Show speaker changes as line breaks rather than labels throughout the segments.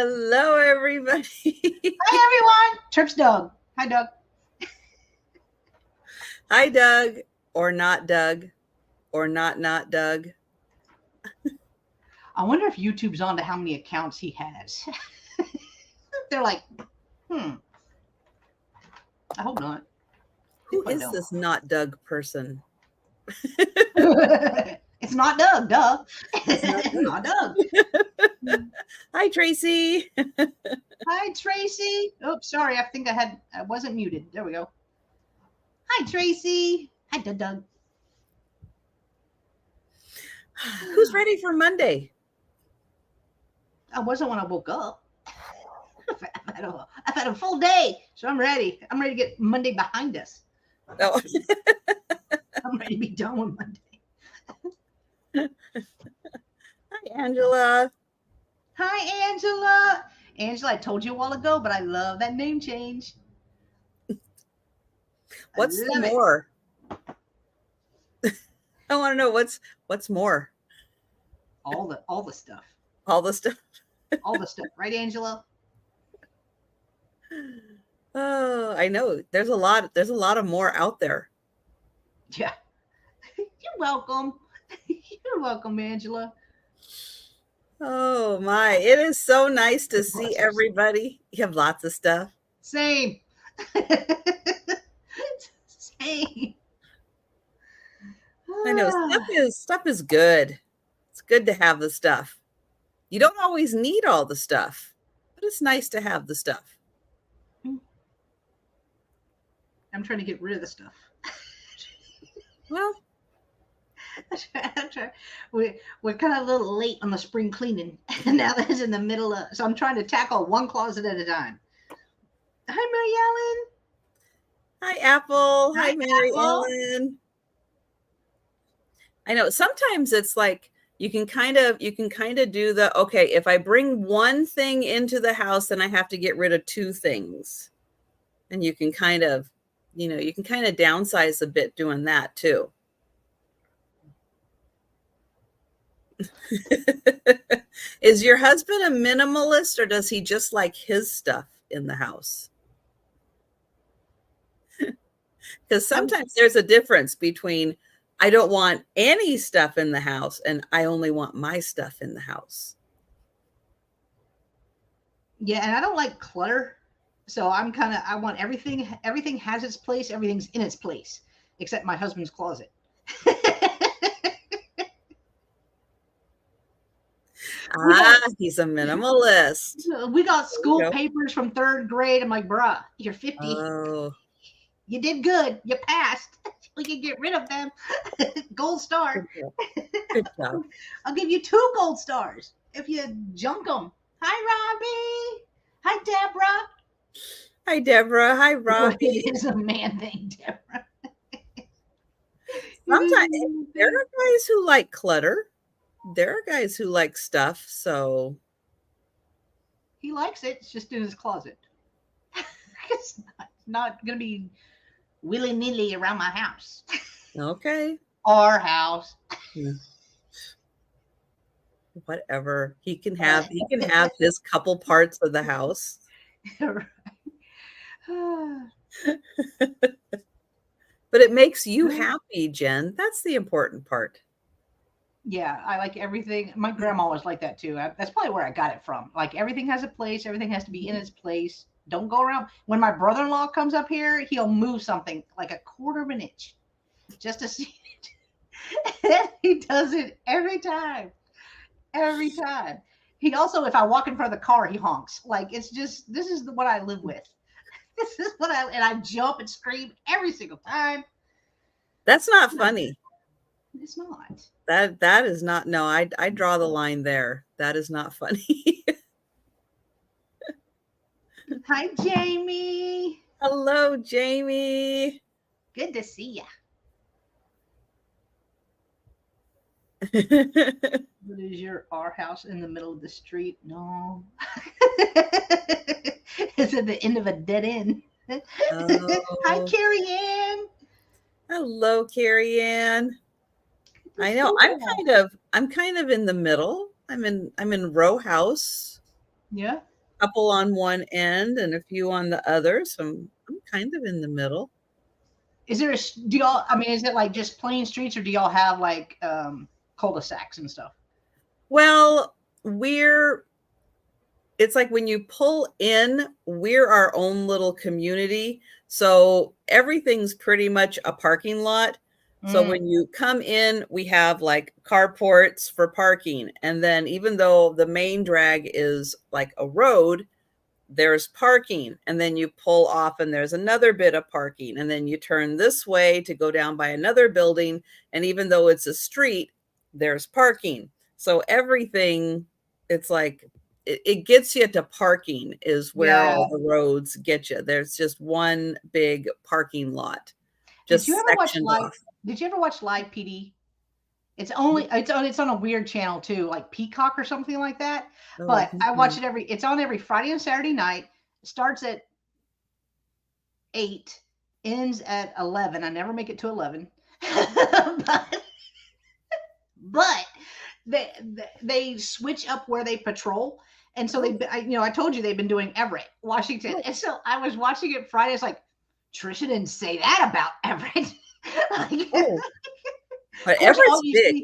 Hello, everybody.
Hi, everyone. Tripp's Doug. Hi, Doug.
Hi, Doug, or not Doug, or not Doug.
I wonder if YouTube's on to how many accounts he has. They're like, I hope not.
Who is this not Doug person?
It's not Doug, duh.
It's
not Doug.
Hi, Tracy.
Hi, Tracy. Oh, sorry. I think I wasn't muted. There we go. Hi, Tracy. Hi, Doug.
Who's ready for Monday?
I wasn't when I woke up. I've had a full day, so I'm ready. I'm ready to get Monday behind us.
Oh.
I'm ready to be done with Monday.
Hi, Angela.
Hi, Angela. Angela, I told you a while ago, but I love that name change.
What's more? I want to know what's more.
All the stuff.
All the stuff.
All the stuff, right, Angela?
Oh, I know. There's a lot of more out there.
Yeah. You're welcome. You're welcome, Angela.
Oh my, it is so nice to see everybody. You have lots of stuff.
Same. Same.
I know stuff is good. It's good to have the stuff. You don't always need all the stuff, but it's nice to have the stuff.
I'm trying to get rid of the stuff.
Well,
we're kind of a little late on the spring cleaning. Now that it's in the middle of, so I'm trying to tackle one closet at a time. Hi,
Mary Ellen. Hi, Apple. Hi, Mary Ellen. I know sometimes it's like you can kind of do the, okay, if I bring one thing into the house, then I have to get rid of two things. And you can kind of, downsize a bit doing that too. Is your husband a minimalist, or does he just like his stuff in the house? Because sometimes there's a difference between I don't want any stuff in the house and I only want my stuff in the house.
Yeah, and I don't like clutter. So I want everything has its place, everything's in its place, except my husband's closet.
He's a minimalist.
We got school papers from 3rd grade. I'm like, bruh, you're 50.
Oh.
You did good. You passed. We can get rid of them. Gold star.
Good job.
I'll give you 2 gold stars if you junk them. Hi, Robbie. Hi, Deborah.
Hi, Deborah. Hi, Robbie.
It is a man thing, Deborah.
Sometimes there are guys who like clutter. There are guys who like stuff, so
he likes it. It's just in his closet. It's not going to be willy-nilly around my house.
Okay.
Our house.
Whatever. He can have his couple parts of the house. But it makes you happy, Jen. That's the important part.
Yeah, I like everything. My grandma was like that too. That's probably where I got it from. Like everything has a place. Everything has to be in its place. Don't go around. When my brother-in-law comes up here, he'll move something like a 1/4 of an inch just to see it. And he does it every time. Every time. He also, if I walk in front of the car, he honks. Like it's just, this is what I live with. This is what and I jump and scream every single time.
That's not funny.
It's not.
That is not. No, I draw the line there. That is not funny.
Hi, Jamie.
Hello, Jamie.
Good to see ya. What is our house in the middle of the street? No. It's at the end of a dead end. Oh. Hi, Carrie Ann.
Hello, Carrie Ann. I know. I'm kind of in the middle. I'm in row house.
Yeah.
couple on one end and a few on the other. So I'm kind of in the middle.
Is there do y'all, I mean, is it like just plain streets or do y'all have like cul-de-sacs and stuff?
Well, it's like when you pull in, we're our own little community. So everything's pretty much a parking lot. So when you come in, we have like carports for parking. And then even though the main drag is like a road, there's parking. And then you pull off and there's another bit of parking. And then you turn this way to go down by another building. And even though it's a street, there's parking. So everything, it's like, it gets you to parking is where all the roads get you. There's just one big parking lot, just sectioned off.
Did you ever watch Live PD? It's on a weird channel too, like Peacock or something like that. But I watch it it's on every Friday and Saturday night. It starts at 8, ends at 11. I never make it to 11. but they switch up where they patrol. And so I told you they've been doing Everett, Washington. And so I was watching it Friday. It's like, Trisha didn't say that about Everett.
But Everett's big.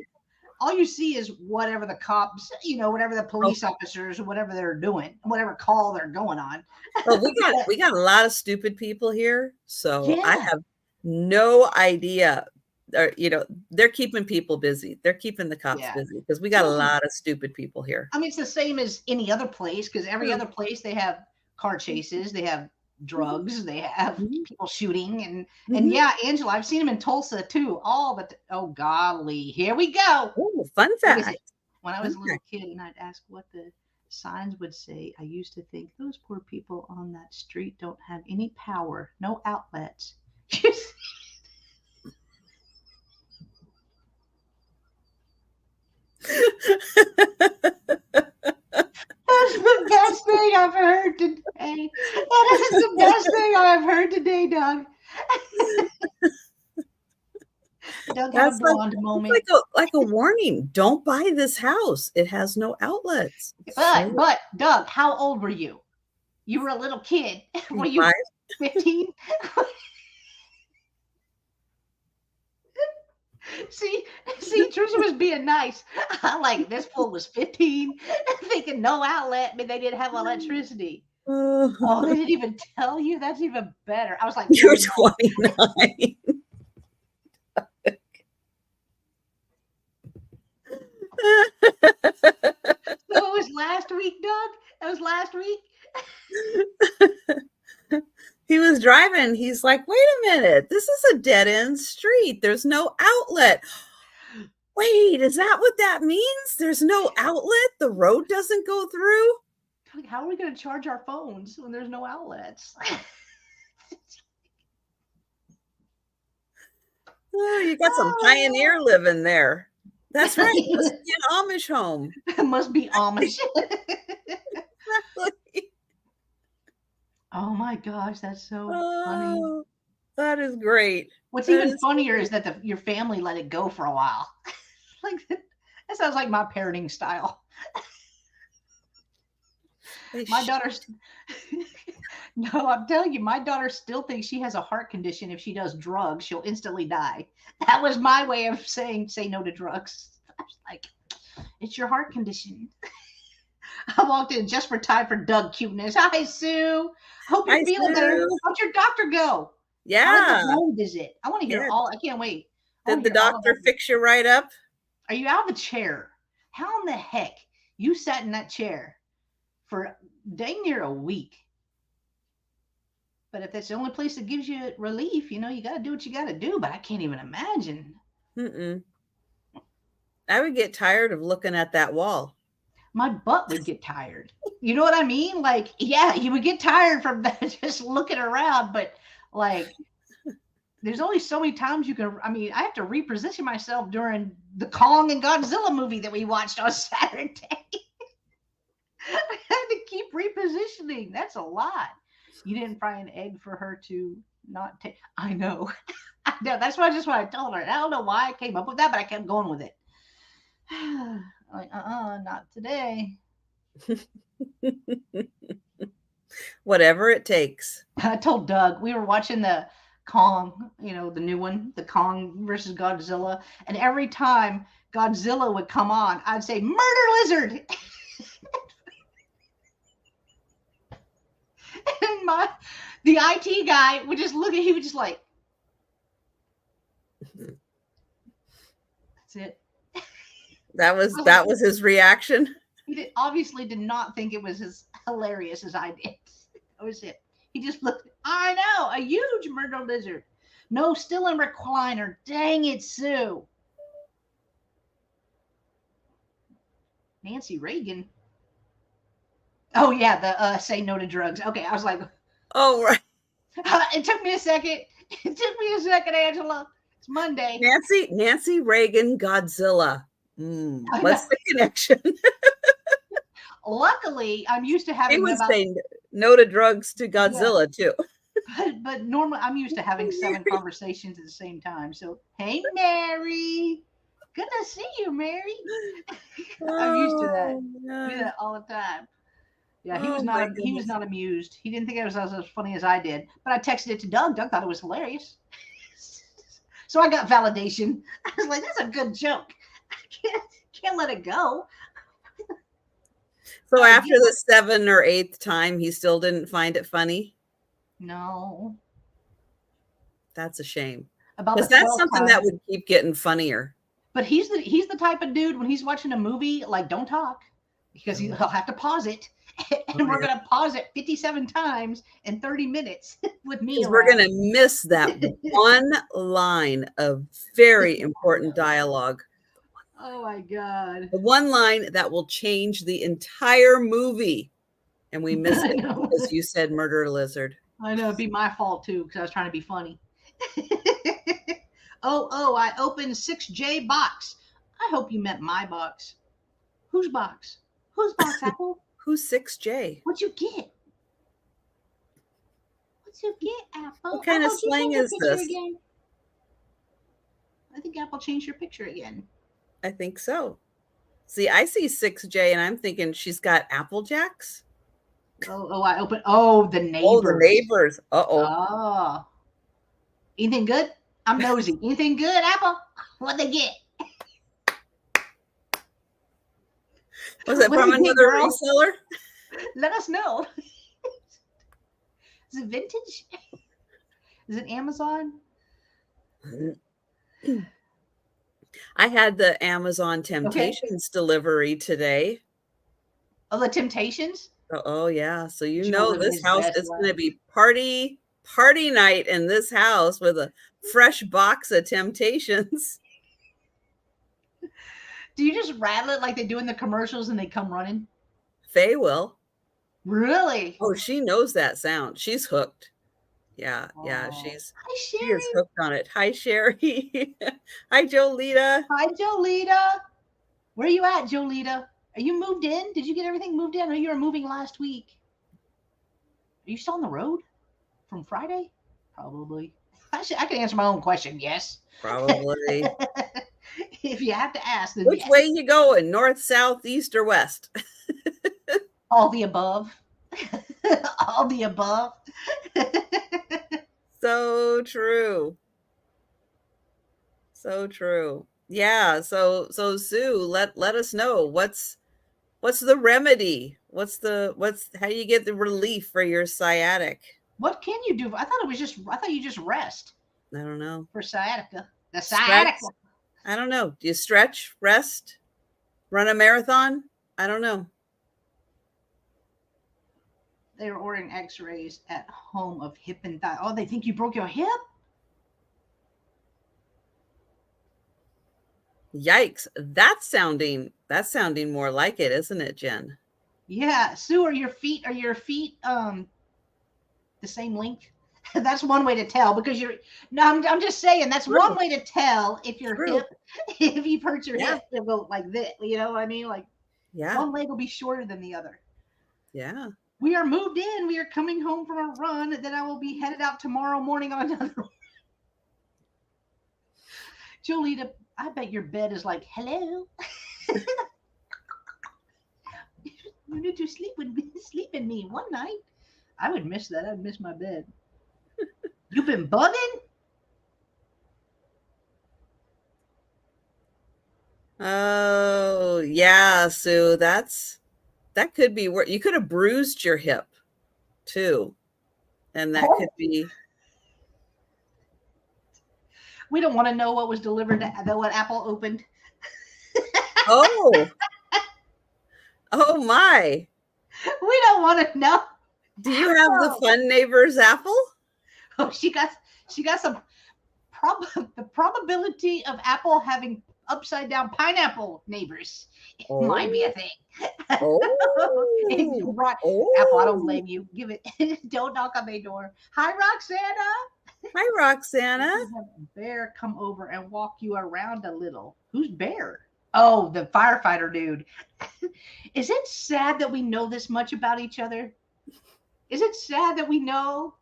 All you see is whatever the cops, whatever the police officers, whatever they're doing, whatever call they're going on.
Well, we got a lot of stupid people here. So I have no idea. They're keeping people busy. They're keeping the cops busy because we got a lot of stupid people here.
I mean, it's the same as any other place because every other place they have car chases, they have drugs, they have people shooting, and yeah, Angela, I've seen them in Tulsa too. Oh golly, here we go.
Ooh, fun fact.
When I was a little kid and I'd ask what the signs would say, I used to think those poor people on that street don't have any power, no outlets. That's the best thing I've heard today. That is the best thing I've heard today, Doug. Doug had a blonde moment.
Like a warning. Don't buy this house. It has no outlets.
But Doug, how old were you? You were a little kid. Were you 15? See, Trisha was being nice. Like this fool was 15, thinking no outlet, but they didn't have electricity. Oh, they didn't even tell you. That's even better. I was like,
you're 29.
So it was last week, Doug? That was last week?
He was driving. He's like, wait a minute. This is a dead end street. There's no outlet. Wait, is that what that means? There's no outlet? The road doesn't go through?
How are we going to charge our phones when there's no outlets?
Oh, you got some pioneer living there. That's right. It must be an Amish home.
It must be Amish. Oh my gosh, that's so funny.
That is great.
What's even funnier is that your family let it go for a while. Like that sounds like my parenting style. My daughter's no, I'm telling you, my daughter still thinks she has a heart condition. If she does drugs, she'll instantly die. That was my way of saying say no to drugs. I was like, it's your heart condition. I walked in just for time for Doug cuteness. Hi, Sue. Hope you're feeling better. How'd your doctor go?
Yeah.
How did the home visit? I want to hear all. I can't wait.
Did the doctor fix you right up?
Are you out of the chair? How in the heck you sat in that chair for dang near a week? But if that's the only place that gives you relief, you got to do what you got to do. But I can't even imagine.
I would get tired of looking at that wall.
My butt would get tired. You know what I mean? Like, yeah, you would get tired from that, just looking around. But like, there's only so many times you can. I mean, I have to reposition myself during the Kong and Godzilla movie that we watched on Saturday. I had to keep repositioning. That's a lot. You didn't fry an egg for her to not take. I know. I know. That's what I told her. I don't know why I came up with that, but I kept going with it. Like, not today.
Whatever it takes.
I told Doug we were watching the Kong, the new one, the Kong versus Godzilla, and every time Godzilla would come on, I'd say "Murder Lizard," and the IT guy would just look at. He would just like, "That's it."
That was his reaction.
He obviously did not think it was as hilarious as I did. That was it. He just looked. I know, a huge murder lizard. No, still in recliner. Dang it, Sue. Nancy Reagan. Oh yeah, the say no to drugs. Okay, I was like,
Oh, right.
It took me a second. It took me a second, Angela. It's Monday.
Nancy Reagan, Godzilla. What's the connection?
Luckily, I'm used to having.
He would say no to drugs to Godzilla too.
But normally, I'm used to having 7 conversations at the same time. So, hey, Mary. Good to see you, Mary. I'm used to that. I do that all the time. Yeah, he was not. He was not amused. He didn't think it was as funny as I did. But I texted it to Doug. Doug thought it was hilarious. So I got validation. I was like, "That's a good joke. I can't let it go."
So after the 7th or 8th time, he still didn't find it funny.
No,
that's a shame.
About
because that's something that would keep getting funnier.
But he's the type of dude when he's watching a movie, like, don't talk, because he'll have to pause it. And we're going to pause it 57 times in 30 minutes with me.
We're going to miss that one line of very important dialogue.
Oh, my God.
The one line that will change the entire movie. And we miss it because you said murder lizard.
I know. It'd be my fault, too, because I was trying to be funny. I opened 6J box. I hope you meant my box. Whose box? Whose box, Apple?
Who's 6J?
What'd you get? What'd you get, Apple?
What kind of slang is this?
Again? I think Apple changed your picture again.
I think so. See, I see 6J and I'm thinking she's got Apple Jacks.
I opened. Oh, the neighbors.
Oh, the neighbors.
Oh. Anything good? I'm nosy. Anything good, Apple? What'd they get?
Was it from another reseller?
Let us know. Is it vintage? Is it Amazon?
I had the Amazon Temptations delivery today.
Oh, the Temptations?
Oh yeah. So this house is going to be party night in this house with a fresh box of Temptations.
Do you just rattle it like they do in the commercials and they come running?
Faye will.
Really?
Oh, she knows that sound. She's hooked. Yeah, yeah. She is hooked on it. Hi, Sherry. Hi, Jolita.
Hi, Jolita. Where are you at, Jolita? Are you moved in? Did you get everything moved in? I know you were moving last week. Are you still on the road from Friday? Probably. I can answer my own question. Yes.
Probably.
If you have to ask.
Which way you going? North, south, east, or west?
All the above. All the above.
So true. So true. Yeah. So Sue, let us know what's the remedy? How do you get the relief for your sciatic?
What can you do? I thought you just rest.
I don't know.
For sciatica. The sciatica.
Stretch? I don't know. Do you stretch, rest, run a marathon? I don't know.
They were ordering x-rays at home of hip and thigh. Oh, they think you broke your hip?
Yikes. That's sounding more like it, isn't it, Jen?
Yeah. Sue, are your feet the same length? That's one way to tell because I'm just saying that's one way to tell if your hip, if you've hurt your hip, it'll go like this. You know what I mean? Like, one leg will be shorter than the other.
Yeah.
We are moved in. We are coming home from a run. Then I will be headed out tomorrow morning on another one. Jolita, I bet your bed is like, hello. You need to sleep with me, sleep in me one night. I would miss that. I'd miss my bed. You been bugging?
Oh, yeah, Sue. That could be where you could have bruised your hip too. And that could be.
We don't want to know what was delivered to what Apple opened.
Oh. Oh my.
We don't want to know.
Do you have the Fun Neighbors apple?
Oh, she got some the probability of Apple having upside down pineapple neighbors might be a thing.
Oh.
Right.
Oh.
Apple, I don't blame you. Give it. Don't knock on my door. Hi, Roxana.
Hi, Roxana.
Have a bear come over and walk you around a little. Who's Bear? Oh, the firefighter dude. Is it sad that we know this much about each other? Is it sad that we know?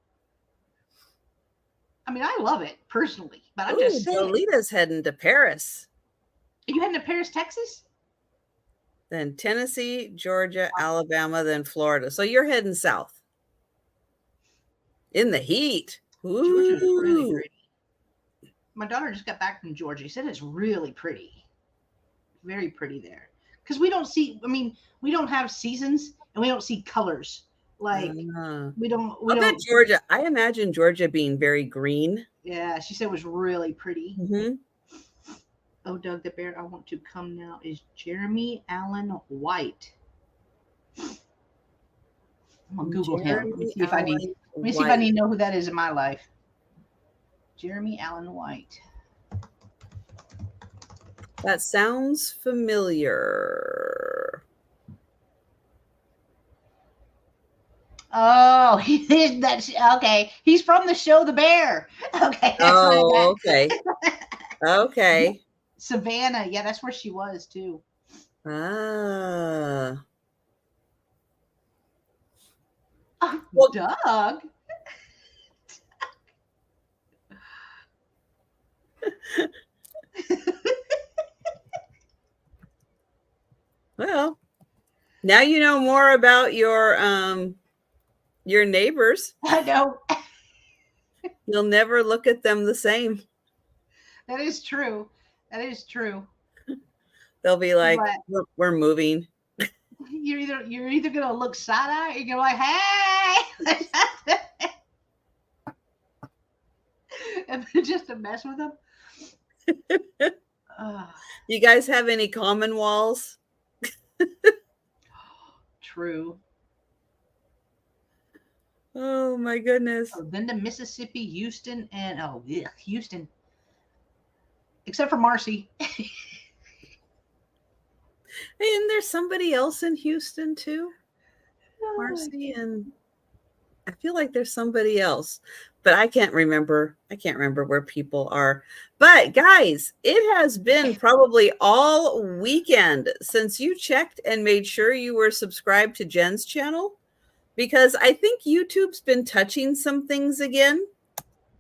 I mean, I love it personally, but I'm just saying.
Jolita's heading to Paris.
Are you heading to Paris, Texas?
Then Tennessee, Georgia, Alabama, then Florida. So you're heading south. In the heat.
Georgia's really pretty. My daughter just got back from Georgia. She said it's really pretty. Very pretty there. Because we don't see, I mean, we don't have seasons and we don't see colors. Like we don't.
I bet Georgia. I imagine Georgia being very green.
Yeah, she said it was really pretty.
Mm-hmm.
Oh, Doug the Bear, I want to come now. Is Jeremy Allen White? I'm gonna Google him. Let me see if I need. Let me see if I need to know who that is in my life. Jeremy Allen White.
That sounds familiar.
Oh, that's okay. He's from the show The Bear. Okay.
Oh, okay. Okay.
Savannah. Yeah, that's where she was too.
Ah.
Well, Doug.
Well, now you know more about your neighbors.
I know.
You'll never look at them the same.
That is true. That is true.
They'll be like, "We're moving."
You're either gonna look side eye, or you're like, "Hey," and just to mess with them.
You guys have any common walls?
True.
Oh my goodness.
Oh, then to Mississippi, Houston, and Houston. Except for Marcy.
And there's somebody else in Houston too. Marcy, and I feel like there's somebody else, but I can't remember. I can't remember where people are. But guys, it has been probably all weekend since you checked and made sure you were subscribed to Jen's channel, because I think YouTube's been touching some things again.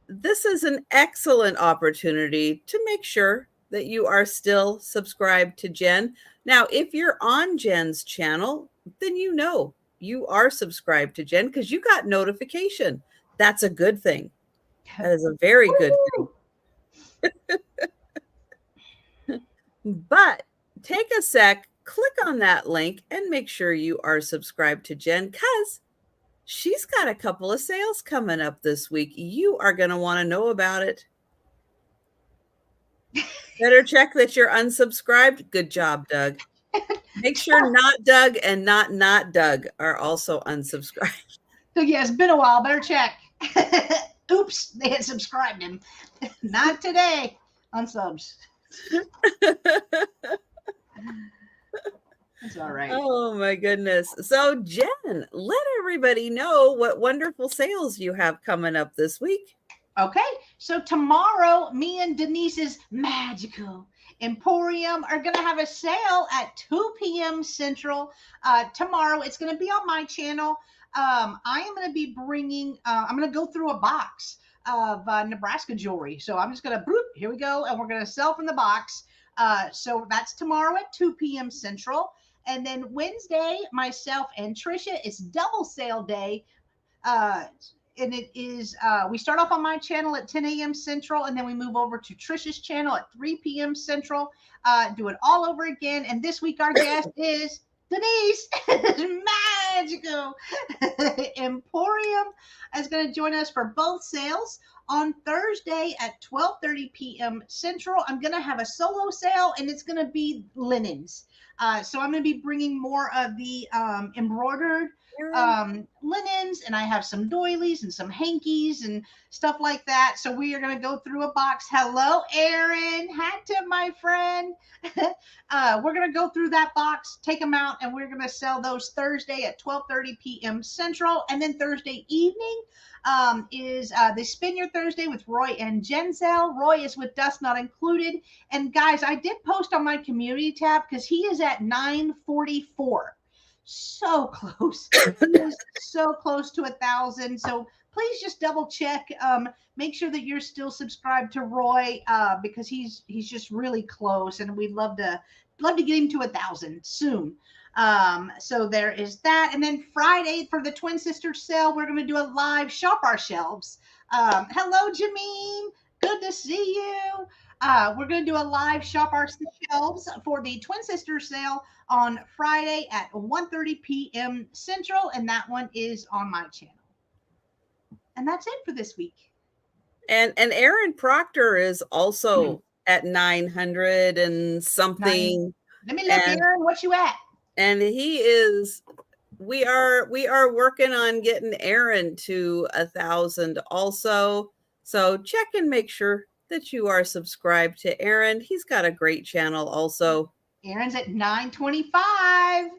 This is an excellent opportunity to make sure that you are still subscribed to Jen. Now, if you're on Jen's channel, then you know you are subscribed to Jen because you got notification. That's a good thing. That is a very good thing. But take a sec, click on that link, and make sure you are subscribed to Jen, because she's got a couple of sales coming up this week. You are going to want to know about it. Better check that you're unsubscribed. Good job, Doug. Make sure not Doug and not Doug are also unsubscribed.
So yeah, it's been a while. Better check. Oops, they had subscribed him. Not today. Unsubs. That's all right.
Oh my goodness. So Jen, let everybody know what wonderful sales you have coming up this week.
Okay, so tomorrow, me and Denise's Magical Emporium are going to have a sale at 2 p.m. Central. Tomorrow, it's going to be on my channel. I am going to be bringing, I'm going to go through a box of Nebraska jewelry. So I'm just going to, here we go, and we're going to sell from the box. So that's tomorrow at 2 p.m. Central. And then Wednesday, myself and Trisha, it's double sale day. And it is, we start off on my channel at 10 a.m. Central, and then we move over to Trisha's channel at 3 p.m. Central, do it all over again. And this week, our guest is Denise Magical Emporium is going to join us for both sales. On Thursday at 12:30 p.m. Central, I'm going to have a solo sale, and it's going to be linens. So I'm going to be bringing more of the embroidered linens, and I have some doilies and some hankies and stuff like that. So we are going to go through a box. Hello, Aaron. Hi to my friend. We're going to go through that box, take them out, and we're going to sell those Thursday at 12:30 p.m. Central. And then Thursday evening is the Spin Your Thursday with Roy and Jenzel. Roy is with Dust Not Included. And guys, I did post on my community tab because he is at 944. So close. So close to 1,000. So please just double check. Make sure that you're still subscribed to Roy because he's just really close, and we'd love to get him to 1,000 soon. So there is that. And then Friday for the Twin Sisters sale, we're going to do a live shop our shelves. Hello, Jameen. Good to see you. We're going to do a live shop our shelves for the Twin Sisters sale on Friday at 1:30 p.m. Central, and that one is on my channel. And that's it for this week.
And Aaron Proctor is also at 900 and something.
Let me look, Aaron. What you at?
And he is. We are working on getting Aaron to 1,000 also. So check and make sure that you are subscribed to Aaron. He's got a great channel also. Aaron's at 925.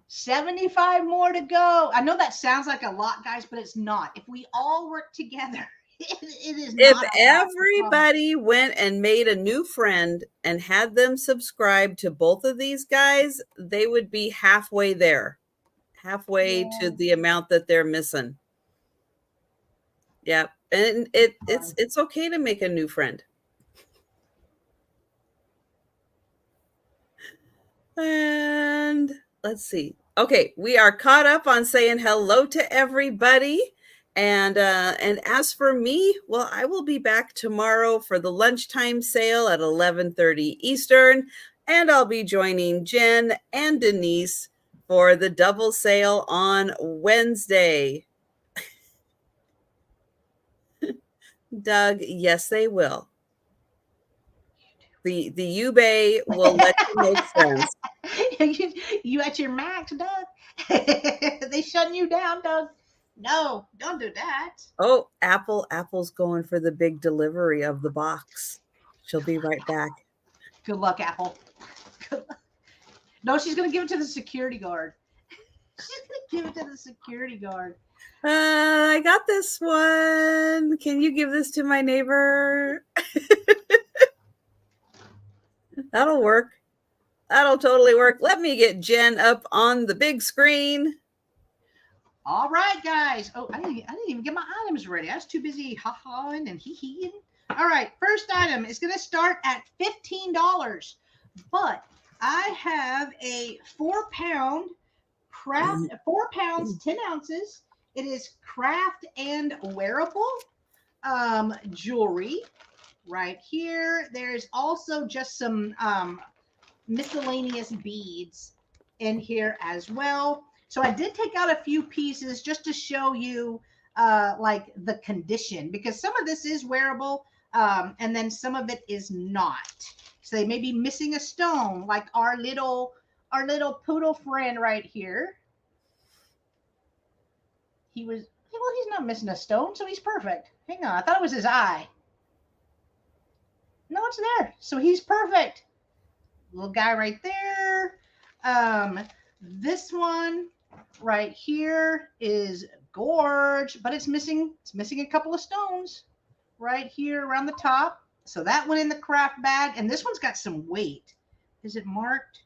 75 more to go. I know that sounds like a lot, guys, but it's not. If we all work together, it is not. If everybody went and made a new friend and had them subscribe to both of these guys, they would be halfway there. Halfway to the amount that they're missing. Yeah. And it's okay to make a new friend. And let's see. Okay, we are caught up on saying hello to everybody. And as for me, well, I will be back tomorrow for the lunchtime sale at 11:30 Eastern. And I'll be joining Jen and Denise for the double sale on Wednesday. Doug, yes, they will. The eBay will let you make sense. You at your max, Doug? They shutting you down, Doug? No, don't do that. Oh, Apple's going for the big delivery of the box. She'll be right back. Good luck, Apple. Good luck. No, she's going to give it to the security guard. She's going to give it to the security guard. I got this one. Can you give this to my neighbor? That'll work. That'll totally work. Let me get Jen up on the big screen. All right, guys. Oh, I didn't even get my items ready. I was too busy ha-hawing and hee-heeing. All right, first item is going to start at $15, but I have a 4-pound craft, 4 pounds, 10 ounces. It is craft and wearable jewelry right here. There's also just some miscellaneous beads in here as well. So I did take out a few pieces just to show you like the condition, because some of this is wearable and then some of it is not. So they may be missing a stone, like our little poodle friend right here. Well, he's not missing a stone, so he's perfect. Hang on, I thought it was his eye. No, it's there. So he's perfect. Little guy right there. This one right here is gorge, but it's missing a couple of stones right here around the top. So that went in the craft bag, and this one's got some weight. Is it marked?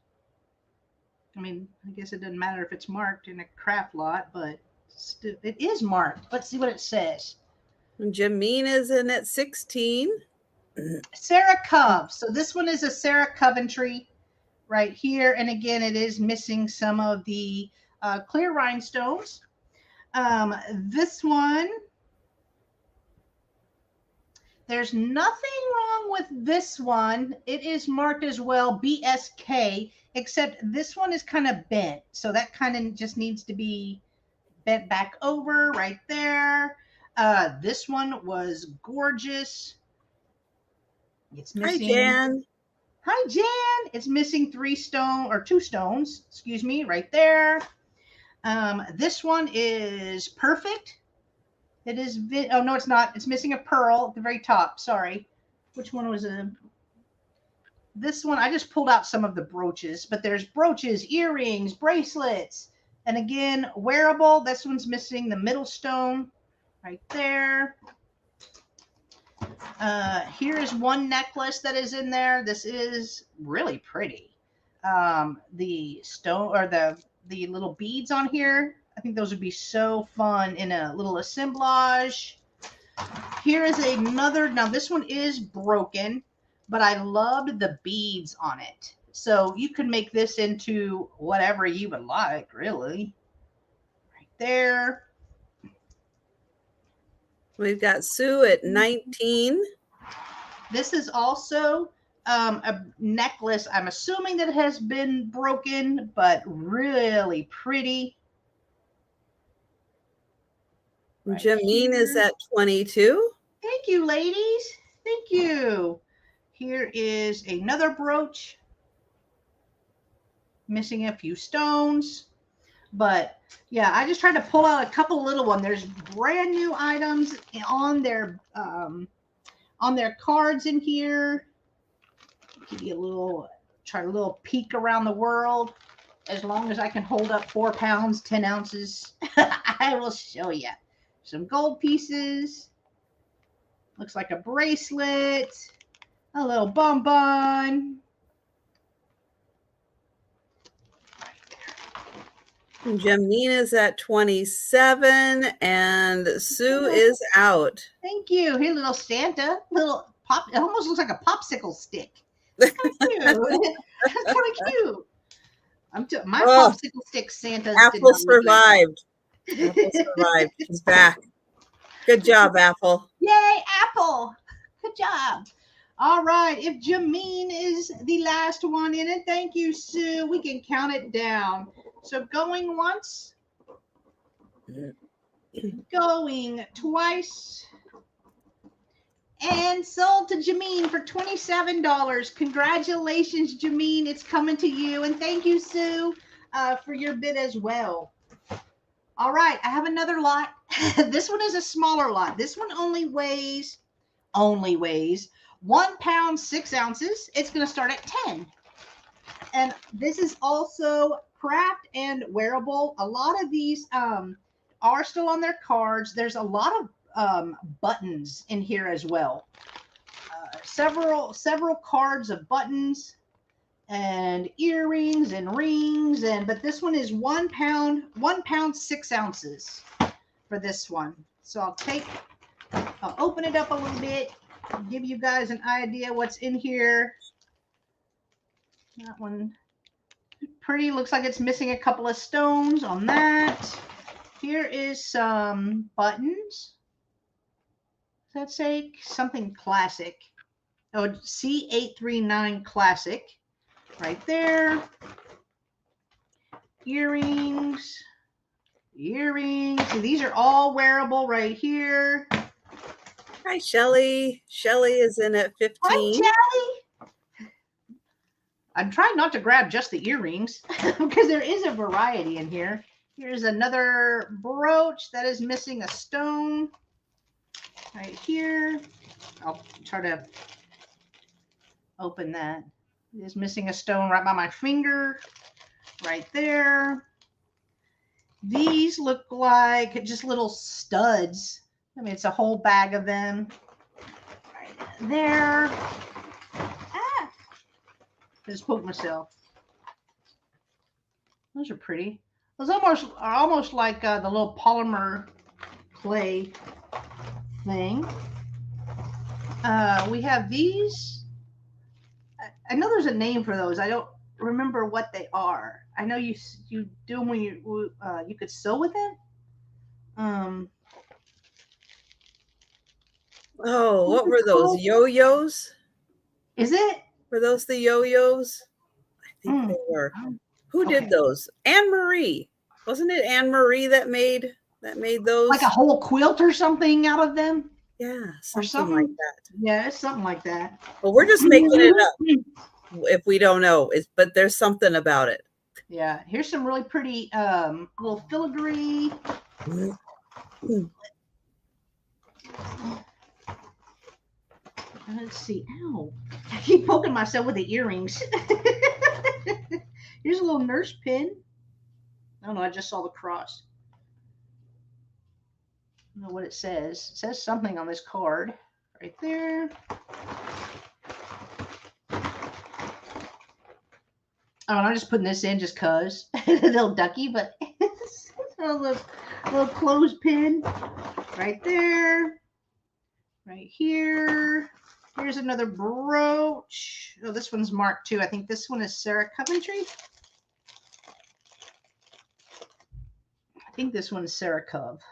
I mean, I guess it doesn't matter if it's marked in a craft lot, but still, it is marked. Let's see what it says. Jameen is in at 16. Sarah Cove. So this one is a Sarah Coventry
right here. And again, it is missing some of the clear rhinestones. This one, there's nothing wrong with this one. It is marked as well BSK, except this one is kind of bent. So that kind of just needs to be bent back over right there. This one was gorgeous. It's missing.
Hi, Jan.
Hi, Jan. It's missing 2 stones, excuse me, right there. This one is perfect. It is, oh no, it's not. It's missing a pearl at the very top. Sorry. Which one was it? This one, I just pulled out some of the brooches, but there's brooches, earrings, bracelets. And again, wearable. This one's missing the middle stone right there. Here is one necklace that is in there. This is really pretty. The stone or the little beads on here, I think those would be so fun in a little assemblage. Here is another. Now this one is broken, but I loved the beads on it. So you could make this into whatever you would like, really. Right there.
We've got Sue at 19.
This is also a necklace. I'm assuming that it has been broken, but really pretty.
Right Jameen is at 22.
Thank you, ladies. Thank you. Here is another brooch. Missing a few stones. But yeah, I just tried to pull out a couple little ones. There's brand new items on their cards in here. Give you a little peek around the world. As long as I can hold up 4 pounds, 10 ounces, I will show you. Some gold pieces. Looks like a bracelet. A little bonbon.
Jameen is at 27 and Sue is out.
Thank you. Here, little Santa. Little pop. It almost looks like a popsicle stick. That's kind of cute. That's kind of cute. My popsicle stick Santa.
Apple survived. Apple survived. She's back. Good job, Apple.
Yay, Apple. Good job. All right. If Jameen is the last one in it, thank you, Sue. We can count it down. So going once, going twice, and sold to Jameen for $27. Congratulations, Jameen. It's coming to you. And thank you, Sue, for your bid as well. All right. I have another lot. This one is a smaller lot. This one only weighs 1 pound, 6 ounces. It's going to start at 10. And this is also craft and wearable. A lot of these are still on their cards. There's a lot of buttons in here as well. Several cards of buttons and earrings and rings. But this one is 1 pound, 6 ounces for this one. So I'll open it up a little bit, give you guys an idea what's in here. That one pretty, looks like it's missing a couple of stones on that. Here is some buttons. Does that say something classic? Oh, C839 classic right there. Earrings. These are all wearable right here.
Hi, Shelly. Shelly is in at 15.
Hi, Shelly. I'm trying not to grab just the earrings because there is a variety in here. Here's another brooch that is missing a stone right here. I'll try to open that. It is missing a stone right by my finger right there. These look like just little studs. I mean, it's a whole bag of them right there. I just poked myself. Those are pretty. Those are almost like the little polymer clay thing. We have these. I know there's a name for those. I remember what they are. I know you do them when you could sew with it.
Oh,
What
what
was
were
it
those?
called?
Yo-yos?
Is it?
Were those the yo-yos? I think they were. Who did
Okay.
those? Anne Marie. Wasn't it Anne Marie that made those?
Like a whole quilt or something out of them?
Yeah,
Or
something like
something?
that.
Yeah, it's something like that.
Well, we're just making it up if we don't know. But there's something about it.
Yeah, here's some really pretty little filigree. Let's see. Ow. I keep poking myself with the earrings. Here's a little nurse pin. Oh no, I just saw the cross. I don't know what it says. It says something on this card. Right there. Oh, I'm just putting this in just cause. A little ducky, but it's a little clothespin. Right there. Right here. Here's another brooch. Oh, this one's marked too. I think this one is Sarah Coventry. I think this one's Sarah Cove.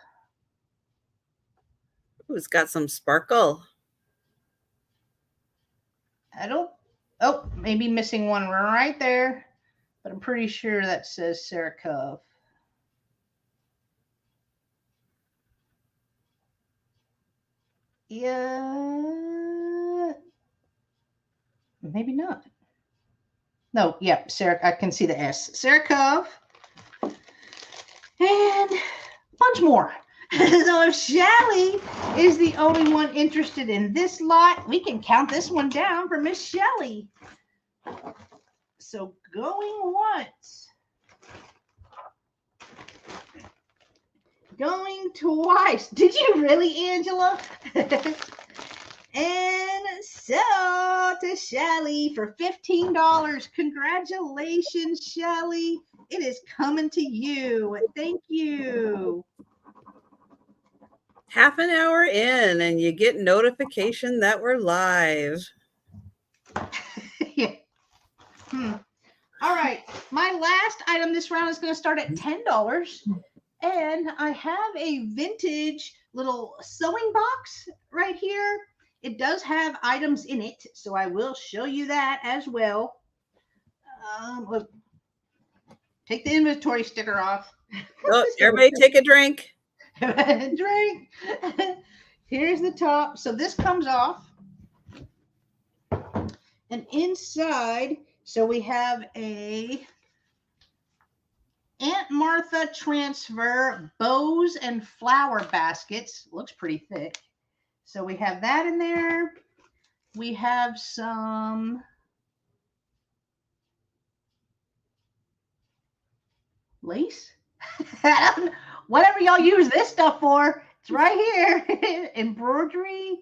Ooh, it's got some sparkle.
I don't. Oh, maybe missing one right there. But I'm pretty sure that says Sarah Cove. Yeah. Maybe not. No, yeah, Sarah, I can see the S. Sarah Cove. And a bunch more. So if Shelly is the only one interested in this lot, we can count this one down for Miss Shelly. So going once. Going twice. Did you really, Angela? And so to Shelly for $15. Congratulations, Shelly. It is coming to you. Thank you.
Half an hour in, and you get notification that we're live.
Yeah. All right. My last item this round is going to start at $10. And I have a vintage little sewing box right here. It does have items in it, so I will show you that as well. Look, take the inventory sticker off.
Oh, everybody take a drink.
Drink. Here's the top. So this comes off. And inside, so we have a Aunt Martha transfer bows and flower baskets. Looks pretty thick. So we have that in there. We have some lace. Whatever y'all use this stuff for, it's right here. Embroidery,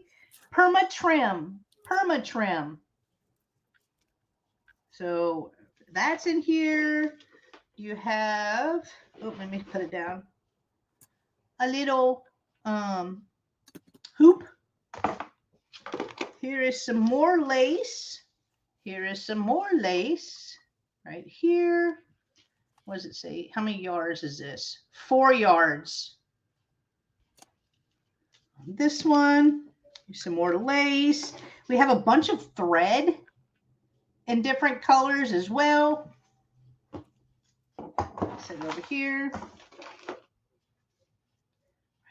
perma trim. So that's in here. You have, oh, let me put it down. A little hoop. Here is some more lace. Here is some more lace right here. What does it say? How many yards is this? 4 yards. This one, some more lace. We have a bunch of thread in different colors as well. Set it over here.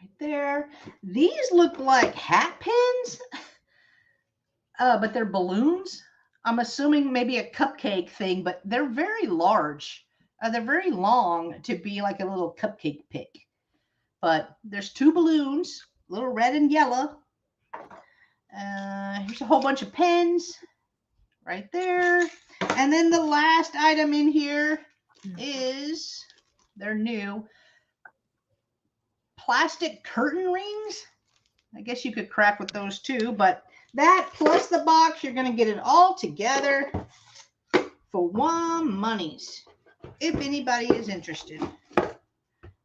Right there. These look like hat pins, but they're balloons. I'm assuming maybe a cupcake thing, but they're very large. They're very long to be like a little cupcake pick. But there's 2 balloons, a little red and yellow. Here's a whole bunch of pins right there. And then the last item in here is, they're new, plastic curtain rings. I guess you could crack with those too, but that plus the box, you're going to get it all together for one monies, if anybody is interested.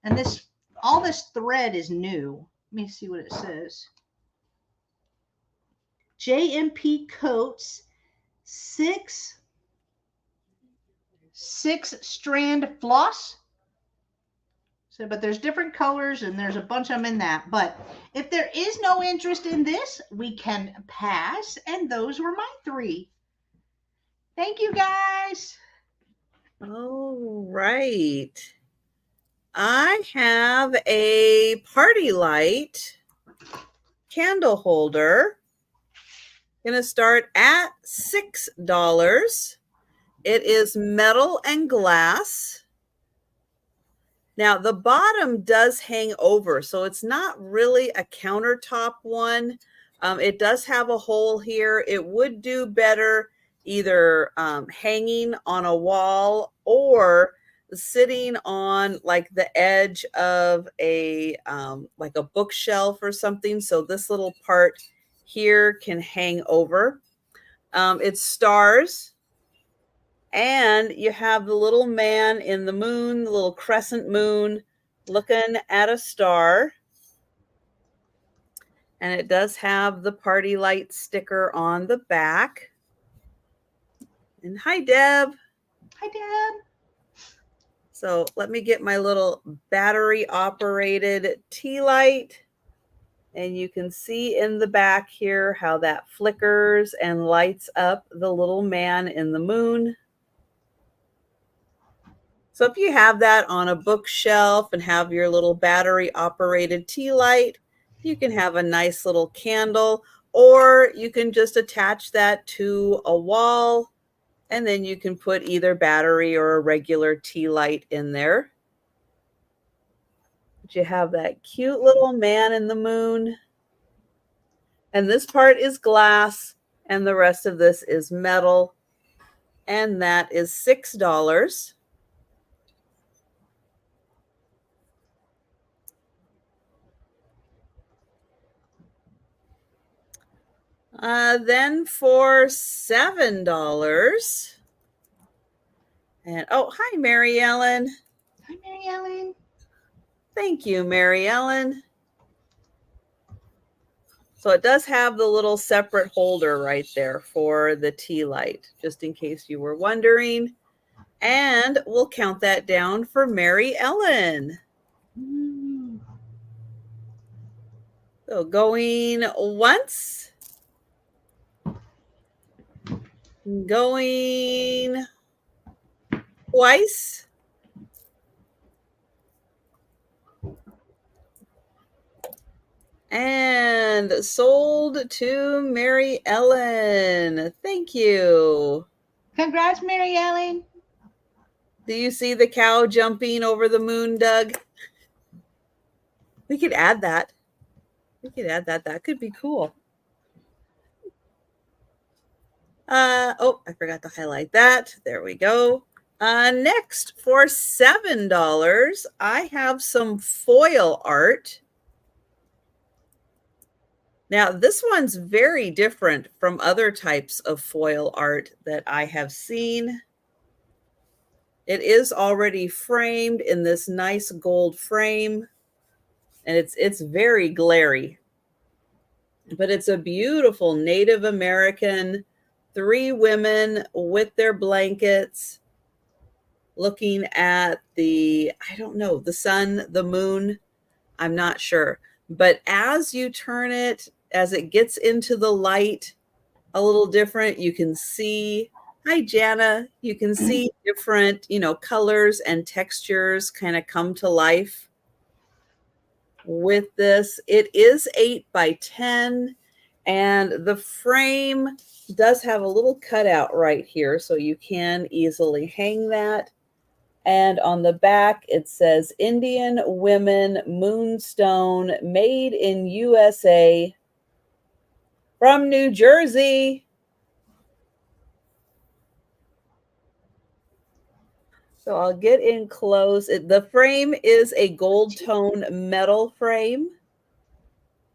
And this, all this thread is new. Let me see what it says. JMP Coats 6 6-strand floss. So, but there's different colors and there's a bunch of them in that. But if there is no interest in this, we can pass. And those were my 3. Thank you, guys.
All right. I have a party light candle holder. Gonna start at $6. It is metal and glass. Now the bottom does hang over, so it's not really a countertop one. It does have a hole here. It would do better either hanging on a wall or sitting on like the edge of a like a bookshelf or something. So this little part here can hang over. It's stars. And you have the little man in the moon, the little crescent moon, looking at a star. And it does have the party light sticker on the back. And hi, Deb.
Hi, Deb.
So let me get my little battery operated tea light. And you can see in the back here how that flickers and lights up the little man in the moon. So if you have that on a bookshelf and have your little battery operated tea light, you can have a nice little candle, or you can just attach that to a wall and then you can put either battery or a regular tea light in there. But you have that cute little man in the moon. And this part is glass and the rest of this is metal. And that is $6. Then for $7. And oh, hi, Mary Ellen.
Hi, Mary Ellen.
Thank you, Mary Ellen. So it does have the little separate holder right there for the tea light, just in case you were wondering. And we'll count that down for Mary Ellen. So going once. Going twice. And sold to Mary Ellen. Thank you.
Congrats, Mary Ellen.
Do you see the cow jumping over the moon, Doug? We could add that. We could add that. That could be cool. Oh, I forgot to highlight that. There we go. Next, for $7, I have some foil art. Now, this one's very different from other types of foil art that I have seen. It is already framed in this nice gold frame, and it's very glary. But it's a beautiful Native American, 3 women with their blankets looking at the, I don't know, the sun, the moon, I'm not sure. But as you turn it, as it gets into the light a little different, you can see, hi, Jana, you can see different, colors and textures kind of come to life with this. It is 8 by 10, and the frame does have a little cutout right here, so you can easily hang that. And on the back, it says Indian Women Moonstone, made in USA, from New Jersey. So I'll get in close. The frame is a gold tone metal frame.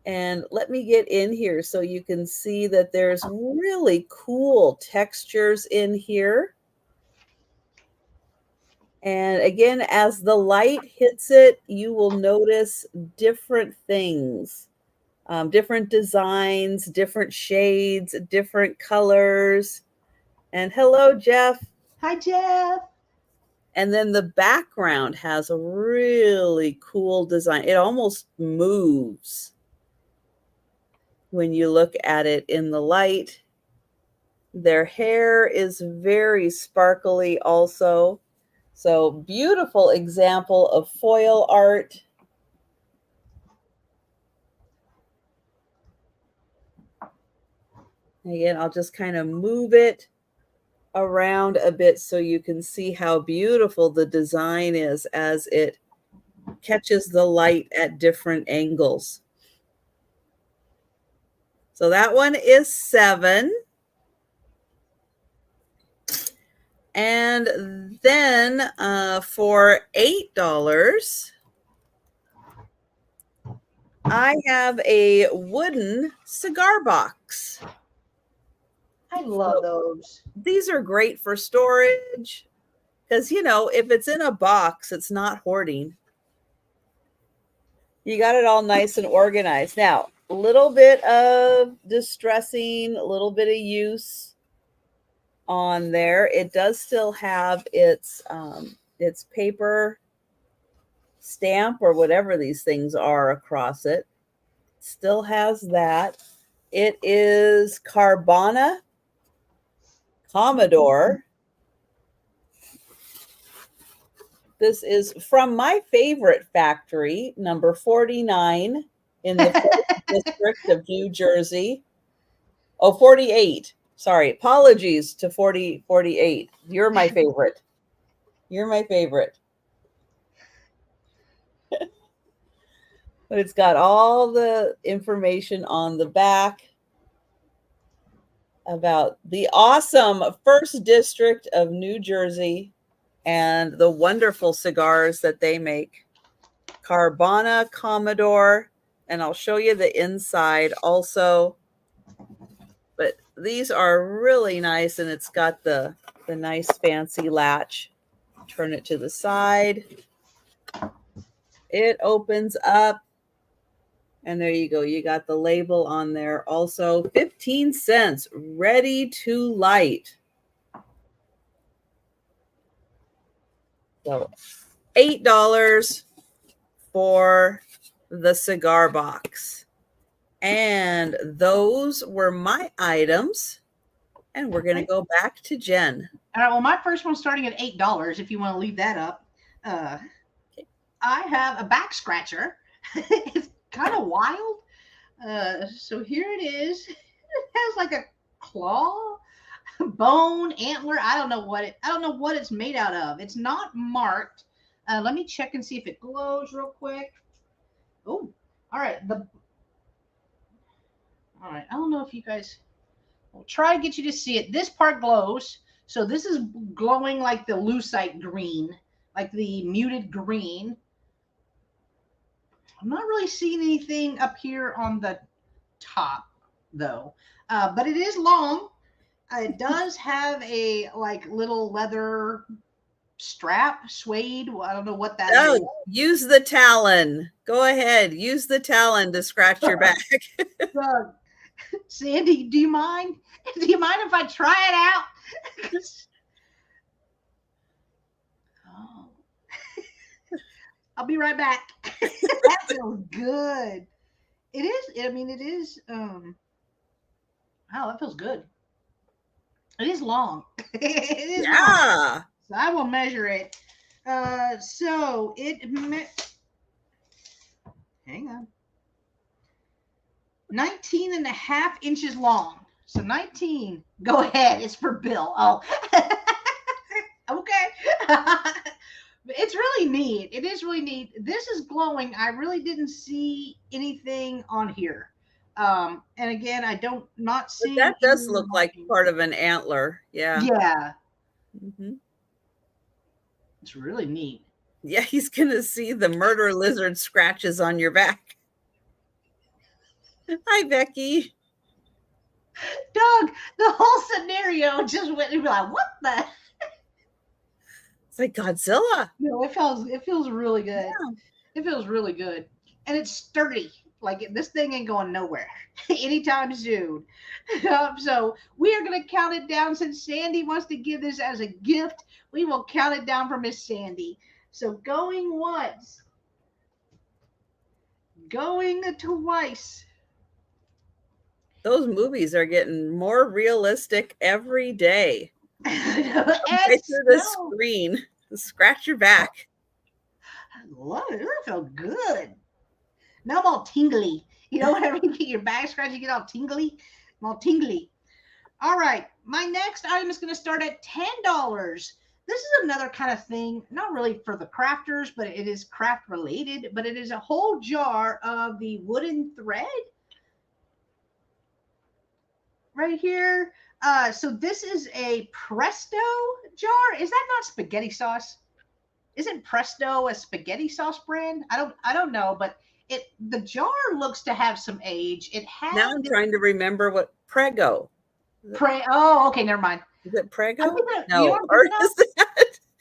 And let me get in here so you can see that there's really cool textures in here. And again, as the light hits it, you will notice different things, different designs, different shades, different colors. And hello, Jeff.
Hi, Jeff.
And then the background has a really cool design. It almost moves when you look at it in the light. Their hair is very sparkly also. So beautiful example of foil art. Again, I'll just kind of move it around a bit so you can see how beautiful the design is as it catches the light at different angles. So that one is $7. And then for $8, I have a wooden cigar box.
I love those.
These are great for storage because, you know, if it's in a box, it's not hoarding. You got it all nice and organized. Now, a little bit of distressing, a little bit of use on there. It does still have its paper stamp or whatever these things are across it. Still has that. It is Carbona Commodore. This is from my favorite factory, number 49 in the 4th district of New Jersey. Oh, 48. Sorry. Apologies to 48. You're my favorite. You're my favorite. But it's got all the information on the back about the awesome 1st District of New Jersey and the wonderful cigars that they make. Carbona Commodore, and I'll show you the inside also. But these are really nice, and it's got the nice fancy latch. Turn it to the side. It opens up. And there you go. You got the label on there. Also, 15 cents, ready to light. So $8 for the cigar box. And those were my items. And we're going to go back to Jen.
All right. Well, my first one's starting at $8, if you want to leave that up. I have a back scratcher. It's kind of wild. So here it is. It has like a claw, bone, antler. I don't know what it's made out of. It's not marked. Let me check and see if it glows real quick. Oh, all right. All right. I don't know if you guys will try to get you to see it. This part glows. So this is glowing like the lucite green, like the muted green. I'm not really seeing anything up here on the top though, but it is long. It does have a like little leather strap, suede. I don't know what that is.
Use the talon. Go ahead. Use the talon to scratch your back.
Sandy, do you mind? Do you mind if I try it out? Oh. I'll be right back. That feels good. It is. I mean, it is. Wow, that feels good. It is long. It is long. So I will measure it. So it. Hang on. 19.5 inches long. So 19. Go ahead. It's for Bill. Oh. Okay. It's really neat. It is really neat. This is glowing. I really didn't see anything on here. And again, I don't not see.
That does look like part of an antler. Yeah.
Yeah. Mm-hmm. It's really neat.
Yeah, he's gonna see the murder lizard scratches on your back. Hi, Becky.
Doug, the whole scenario just went and be like, what the?
It's like Godzilla.
No, it feels really good. Yeah. It feels really good. And it's sturdy. Like this thing ain't going nowhere anytime soon. So we are going to count it down. Since Sandy wants to give this as a gift, we will count it down for Miss Sandy. So going once, going twice.
Those movies are getting more realistic every day. Right through the screen. Scratch your back.
I love it. That felt good. Now I'm all tingly. You know, whenever you get your back scratched, you get all tingly. I'm all tingly. All right. My next item is going to start at $10. This is another kind of thing, not really for the crafters, but it is craft related. But it is a whole jar of the wooden thread right here. So this is a Presto jar. Is that not spaghetti sauce? Isn't Presto a spaghetti sauce brand? I don't know, but the jar looks to have some age. It has.
Now I'm trying to remember what Prego.
Oh, okay, never mind.
Is it Prego?
No,
you know, or is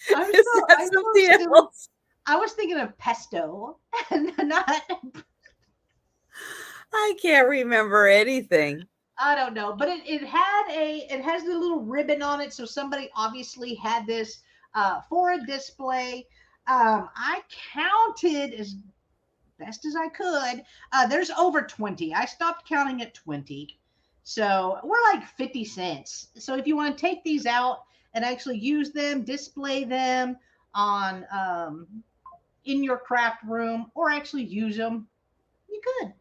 that something else?
I was thinking of pesto, not.
I can't remember anything.
I don't know, but it has the little ribbon on it, so somebody obviously had this for a display. I counted as best as I could. There's over 20. I stopped counting at 20. So we're like 50 cents. So if you want to take these out and actually use them, display them on in your craft room, or actually use them, you could.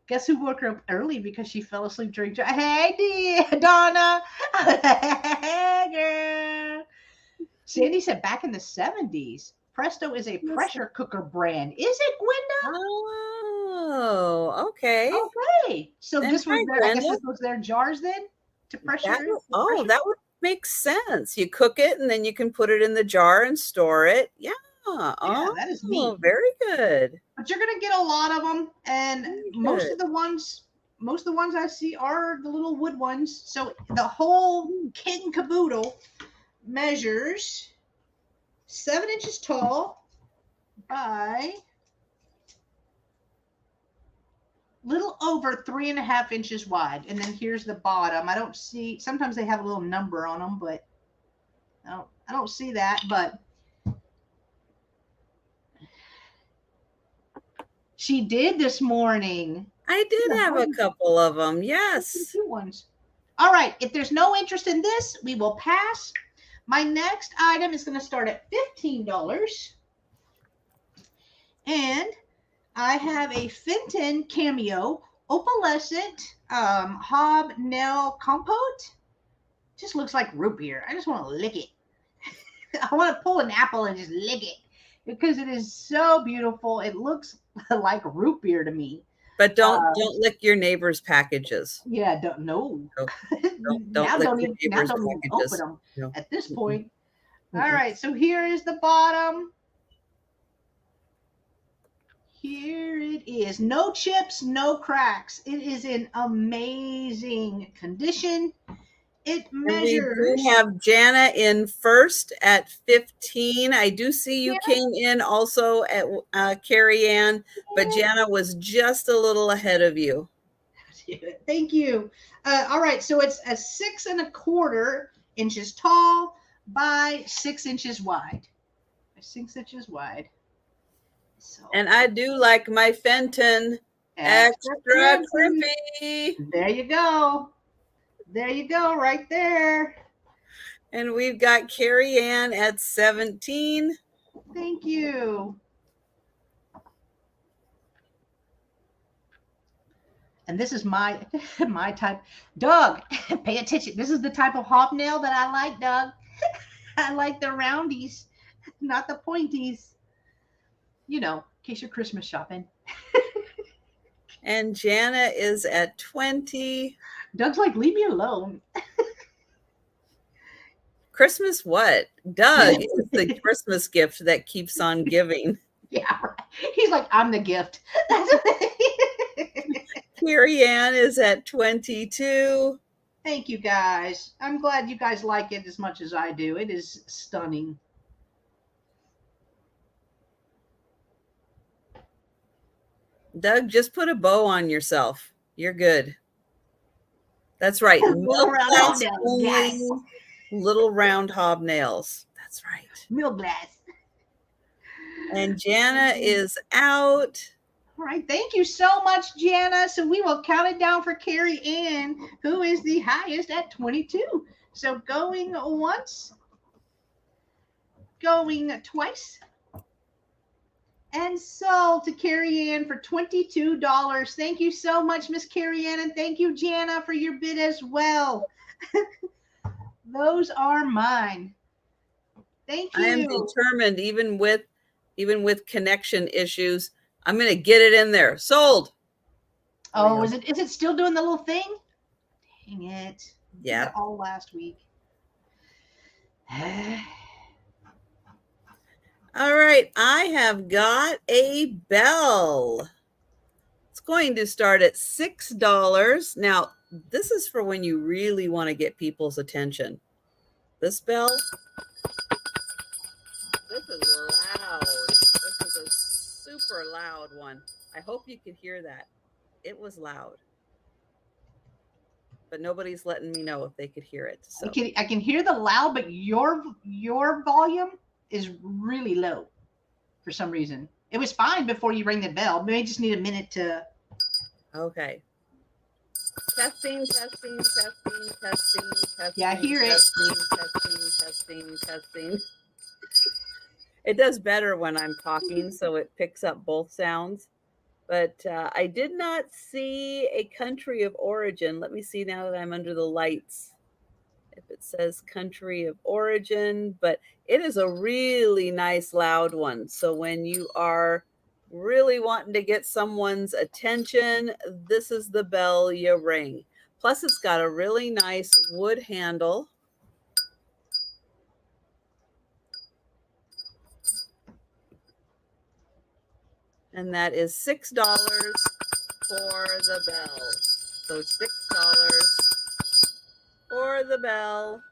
Guess who woke her up early because she fell asleep during? Hey, Donna. Hey, girl. Sandy said back in the 70s, Presto is a pressure cooker brand. Is it, Gwenda?
Oh, okay.
Okay. So this was their, I guess this was their jars then to pressure.
That would make sense. You cook it and then you can put it in the jar and store it. Yeah.
That is neat.
Very good.
But you're gonna get a lot of them, and most of the ones I see are the little wood ones. So the whole kit and caboodle measures 7 inches tall by little over 3.5 inches wide. And then here's the bottom. I don't see, sometimes they have a little number on them, but I don't see that. But she did this morning.
I did have a couple of them. Yes.
Two ones. All right. If there's no interest in this, we will pass. My next item is going to start at $15. And I have a Fenton Cameo Opalescent hobnail compote. Just looks like root beer. I just want to lick it. I want to pull an apple and just lick it because it is so beautiful. It looks like root beer to me.
But don't lick your neighbor's packages.
Yeah, don't lick your neighbor's packages. Open them at this point. All right, so here is the bottom. Here it is. No chips, no cracks. It is in amazing condition. It measures.
We do have Jana in first at 15. I do see you came in also at Carrie Ann, but Jana was just a little ahead of you.
Thank you. All right, so it's a 6 1/4 inches tall by 6 inches wide. 6 inches wide. So,
and I do like my Fenton extra crispy.
There you go. There you go, right there.
And we've got Carrie Ann at 17.
Thank you. And this is my type. Doug, pay attention. This is the type of hobnail that I like, Doug. I like the roundies, not the pointies. You know, in case you're Christmas shopping.
And Jana is at 20.
Doug's like, leave me alone.
Christmas what? Doug is the Christmas gift that keeps on giving.
Yeah, right. He's like, I'm the gift.
Carrie Ann is at 22.
Thank you, guys. I'm glad you guys like it as much as I do. It is stunning.
Doug, just put a bow on yourself. You're good. That's right.
Little
Milk
round
glass
hobnails.
only,
Yes.
little round hobnails. That's right.
Milk glass.
And Jana is out.
All right. Thank you so much, Jana. So we will count it down for Carrie Ann, who is the highest at 22. So going once, going twice, and sold to Carrie Ann for $22. Thank you so much, Miss Carrie Ann, and thank you, Jana, for your bid as well. Those are mine. Thank you.
I am determined, even with connection issues, I'm going to get it in there. Sold.
Oh, is it still doing the little thing? Dang it.
Yeah.
All last week.
All right. I have got a bell. It's going to start at $6. Now, this is for when you really want to get people's attention. This bell, this is loud. This is a super loud one. I hope you could hear that. It was loud. But nobody's letting me know if they could hear it. So
I can hear the loud, but your volume is really low for some reason. It was fine before you rang the bell. We may just need a minute to.
Okay. Testing.
Yeah, I hear it.
Testing. It does better when I'm talking, so it picks up both sounds. But I did not see a country of origin. Let me see now that I'm under the lights if it says country of origin. But it is a really nice loud one. So when you are really wanting to get someone's attention, this is the bell you ring. Plus, it's got a really nice wood handle. And that is $6 for the bell. So $6 for the bell.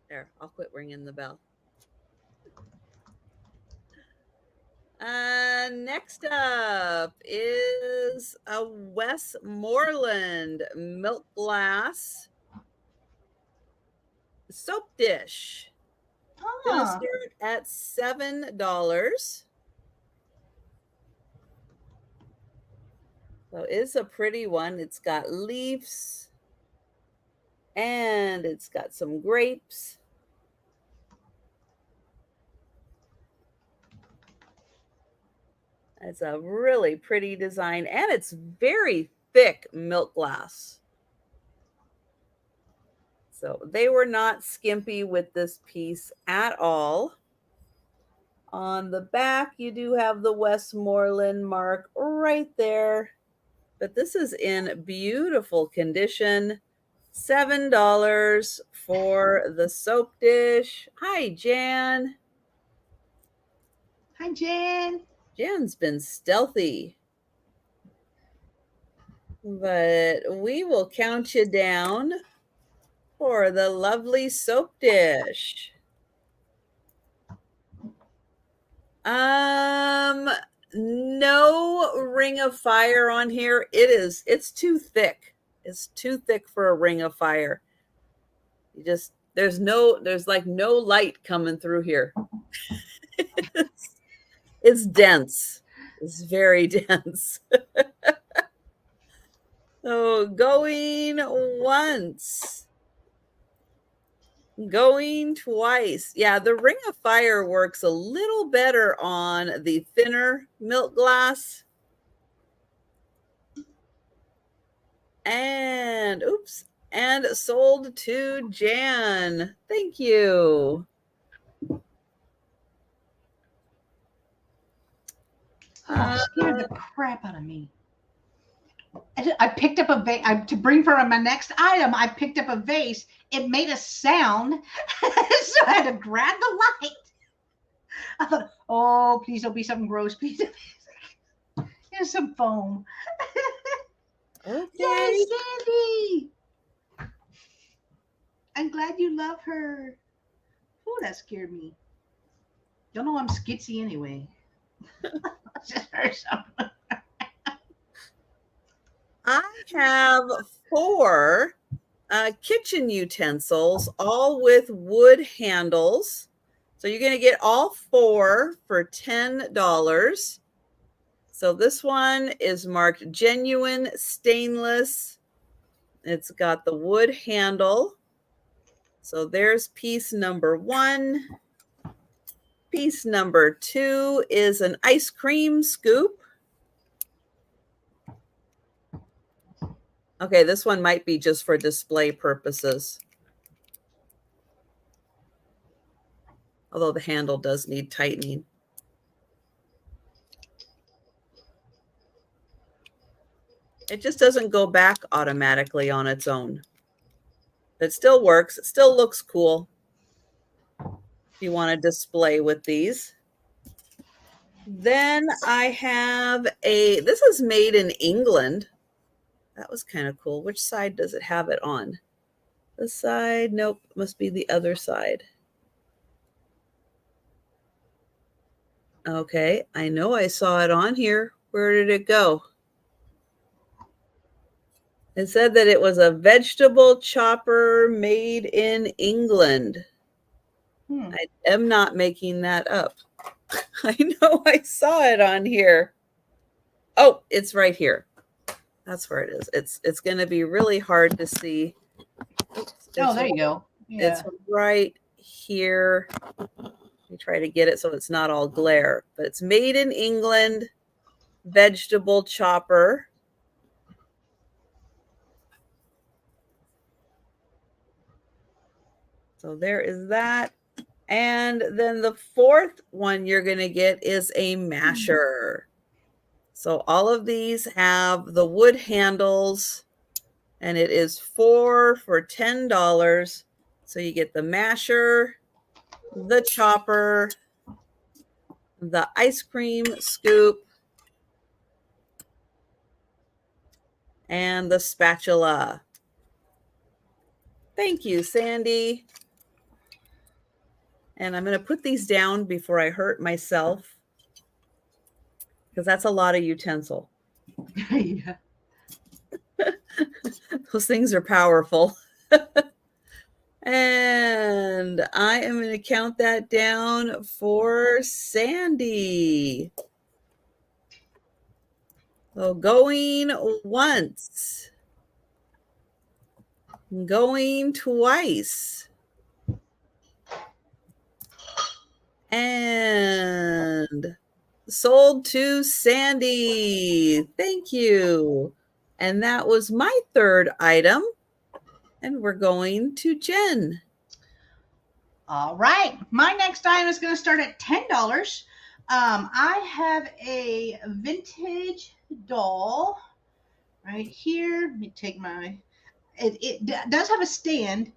There, I'll quit ringing the bell. Next up is a Westmoreland milk glass soap dish. Gonna start at $7. So it's a pretty one. It's got leaves and it's got some grapes. It's a really pretty design, and it's very thick milk glass. So they were not skimpy with this piece at all. On the back, you do have the Westmoreland mark right there. But this is in beautiful condition. $7 for the soap dish. Hi, Jan.
Hi, Jan.
Jan's been stealthy. But we will count you down for the lovely soap dish. No ring of fire on here. It's too thick. It's too thick for a ring of fire. There's like no light coming through here. It's dense. It's very dense. So going once, going twice. Yeah, the ring of fire works a little better on the thinner milk glass. And oops, and sold to Jan. Thank you.
Scared the crap out of me. I picked up a vase to bring for my next item. I picked up a vase. It made a sound, so I had to grab the light. I thought, oh, please don't be something gross. Please, here's some foam.
Okay.
Yay, Sandy! I'm glad you love her. Oh, that scared me. Don't know I'm skitsy anyway. Just heard something.
have 4 kitchen utensils, all with wood handles. So you're going to get all 4 for $10. So this one is marked genuine stainless. It's got the wood handle. So there's piece number 1. Piece number 2 is an ice cream scoop. Okay, this one might be just for display purposes. Although the handle does need tightening. It just doesn't go back automatically on its own. It still works. It still looks cool if you want to display with these. Then I have this is made in England. That was kind of cool. Which side does it have it on? This side? Nope, must be the other side. Okay, I know I saw it on here. Where did it go? It said that it was a vegetable chopper made in England. I am not making that up. I know I saw it on here. Oh, it's right here. That's where it is. It's going to be really hard to see.
Oops, there you go.
Yeah. It's right here. Let me try to get it so it's not all glare. But it's made in England, vegetable chopper. So there is that. And then the 4th one you're going to get is a masher. So all of these have the wood handles, and it is 4 for $10. So you get the masher, the chopper, the ice cream scoop, and the spatula. Thank you, Sandy. And I'm going to put these down before I hurt myself, because that's a lot of utensil.
Yeah.
Those things are powerful. And I am going to count that down for Sandy. So going once. Going twice. And sold to Sandy. Thank you. And that was my 3rd item. And we're going to Jen.
All right. My next item is going to start at $10. I have a vintage doll right here. Let me take my... It does have a stand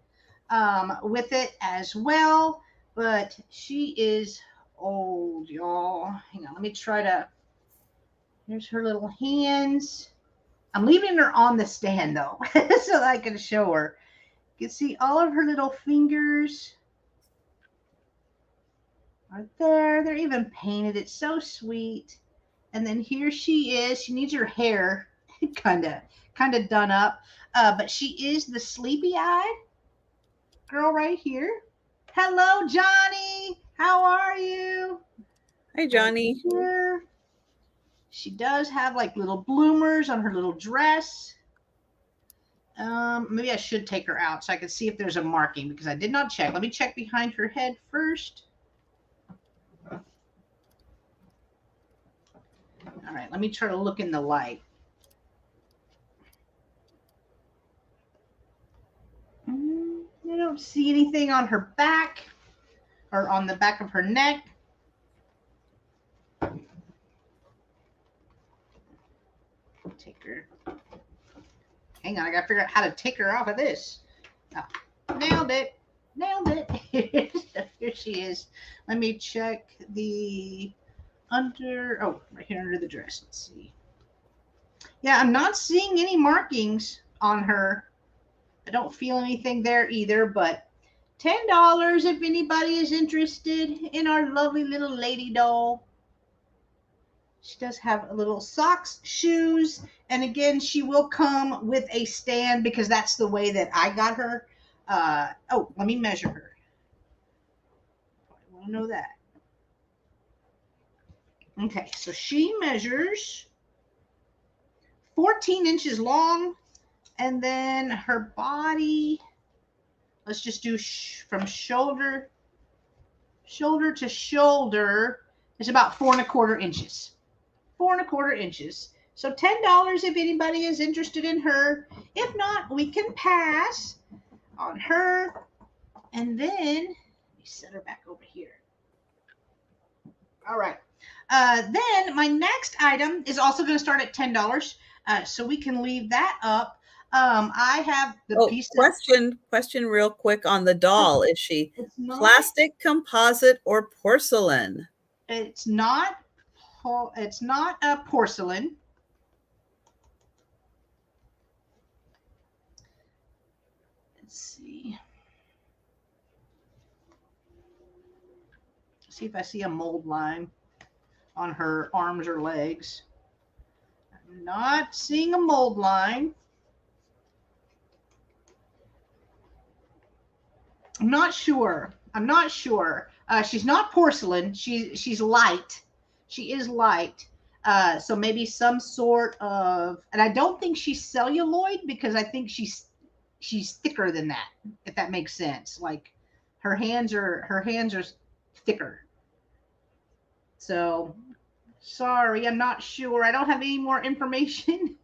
with it as well, but she is old, y'all. Hang on. Let me try to... Here's her little hands. I'm leaving her on the stand, though, so that I can show her. You can see all of her little fingers right there. They're even painted. It's so sweet. And then here she is. She needs her hair kind of done up. But she is the sleepy-eyed girl right here. Hello, Johnny. How are you?
Hi, Johnny.
Here. She does have like little bloomers on her little dress. Maybe I should take her out so I can see if there's a marking, because I did not check. Let me check behind her head first. All right, let me try to look in the light. I don't see anything on her back or on the back of her neck. Take her. Hang on, I gotta figure out how to take her off of this. Oh, nailed it. Nailed it. Here she is. Let me check the right here under the dress. Let's see. Yeah, I'm not seeing any markings on her. I don't feel anything there either, but $10 if anybody is interested in our lovely little lady doll. She does have a little socks, shoes, and again, she will come with a stand because that's the way that I got her. Oh, let me measure her. I want to know that. Okay, so she measures 14 inches long, and then her body, let's just do from shoulder to shoulder, is about 4¼ inches. 4¼ inches. So $10 if anybody is interested in her. If not, we can pass on her. And then let me set her back over here. All right. Then my next item is also going to start at $10. So we can leave that up. I have the piece.
Question real quick on the doll. Is she plastic, composite, or porcelain?
It's not a porcelain. Let's see. See if I see a mold line on her arms or legs. I'm not seeing a mold line. I'm not sure. She's not porcelain. She's light. She is light. So maybe some sort of, and I don't think she's celluloid because I think she's thicker than that, if that makes sense. Like her hands are thicker. So sorry, I'm not sure. I don't have any more information,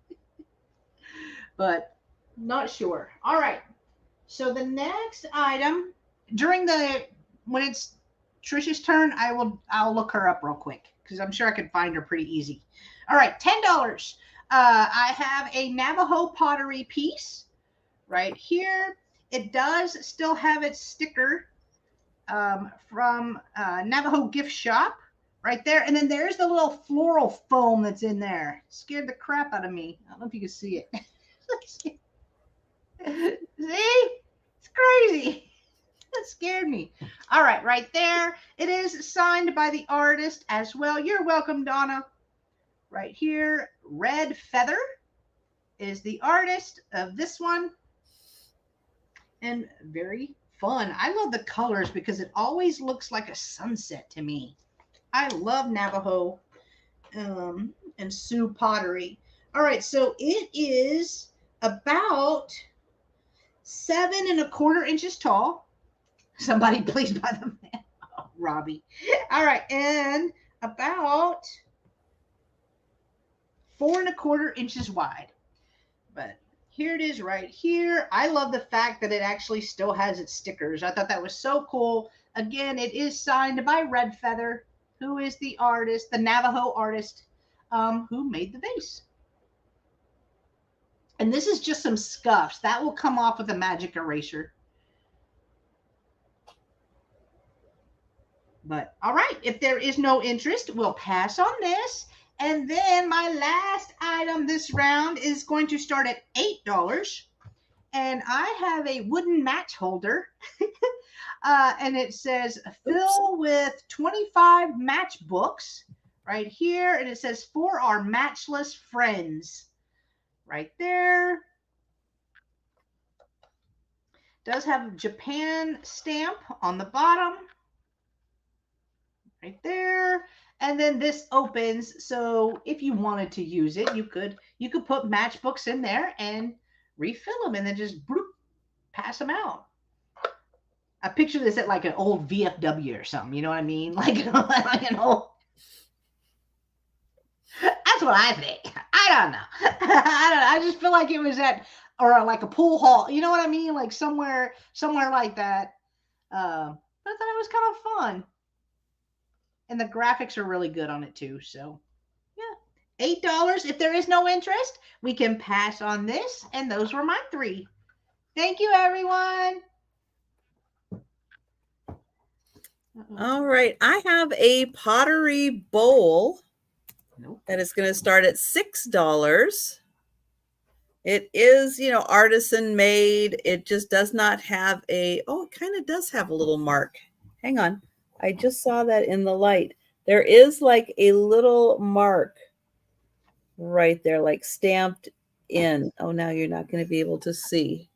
but not sure. All right. So the next item, when it's Trisha's turn, I'll look her up real quick because I'm sure I could find her pretty easy. All right, $10. I have a Navajo pottery piece right here. It does still have its sticker from Navajo Gift Shop right there. And then there's the little floral foam that's in there. It scared the crap out of me. I don't know if you can see it. See? It's crazy. That scared me. All right, right there. It is signed by the artist as well. You're welcome, Donna. Right here, Red Feather is the artist of this one. And very fun. I love the colors because it always looks like a sunset to me. I love Navajo and Sioux pottery. All right, so it is about 7¼ inches tall. Somebody please buy them. Oh, Robbie. All right, and about 4¼ inches wide. But here it is right here. I love the fact that it actually still has its stickers. I thought that was so cool. Again, it is signed by Red Feather, who is the artist, the Navajo artist, who made the vase. And this is just some scuffs. That will come off with a magic eraser. But all right, if there is no interest, we'll pass on this. And then my last item this round is going to start at $8. And I have a wooden match holder. And it says fill with 25 matchbooks right here. And it says for our matchless friends. Right there. Does have a Japan stamp on the bottom. Right there. And then this opens, so if you wanted to use it, you could put matchbooks in there and refill them and then just bloop, pass them out. I picture this at like an old VFW or something, you know what I mean? Like an old. That's what I think. I don't know. I just feel like it was at, or like a pool hall, you know what I mean? Like somewhere like that. But I thought it was kind of fun. And the graphics are really good on it too. So yeah, $8. If there is no interest, we can pass on this. And those were my 3. Thank you, everyone.
All right. I have a pottery bowl that is going to start at $6. It is, artisan made. It just does not have it kind of does have a little mark. Hang on. I just saw that in the light. There is like a little mark right there, like stamped in. Oh, now you're not going to be able to see.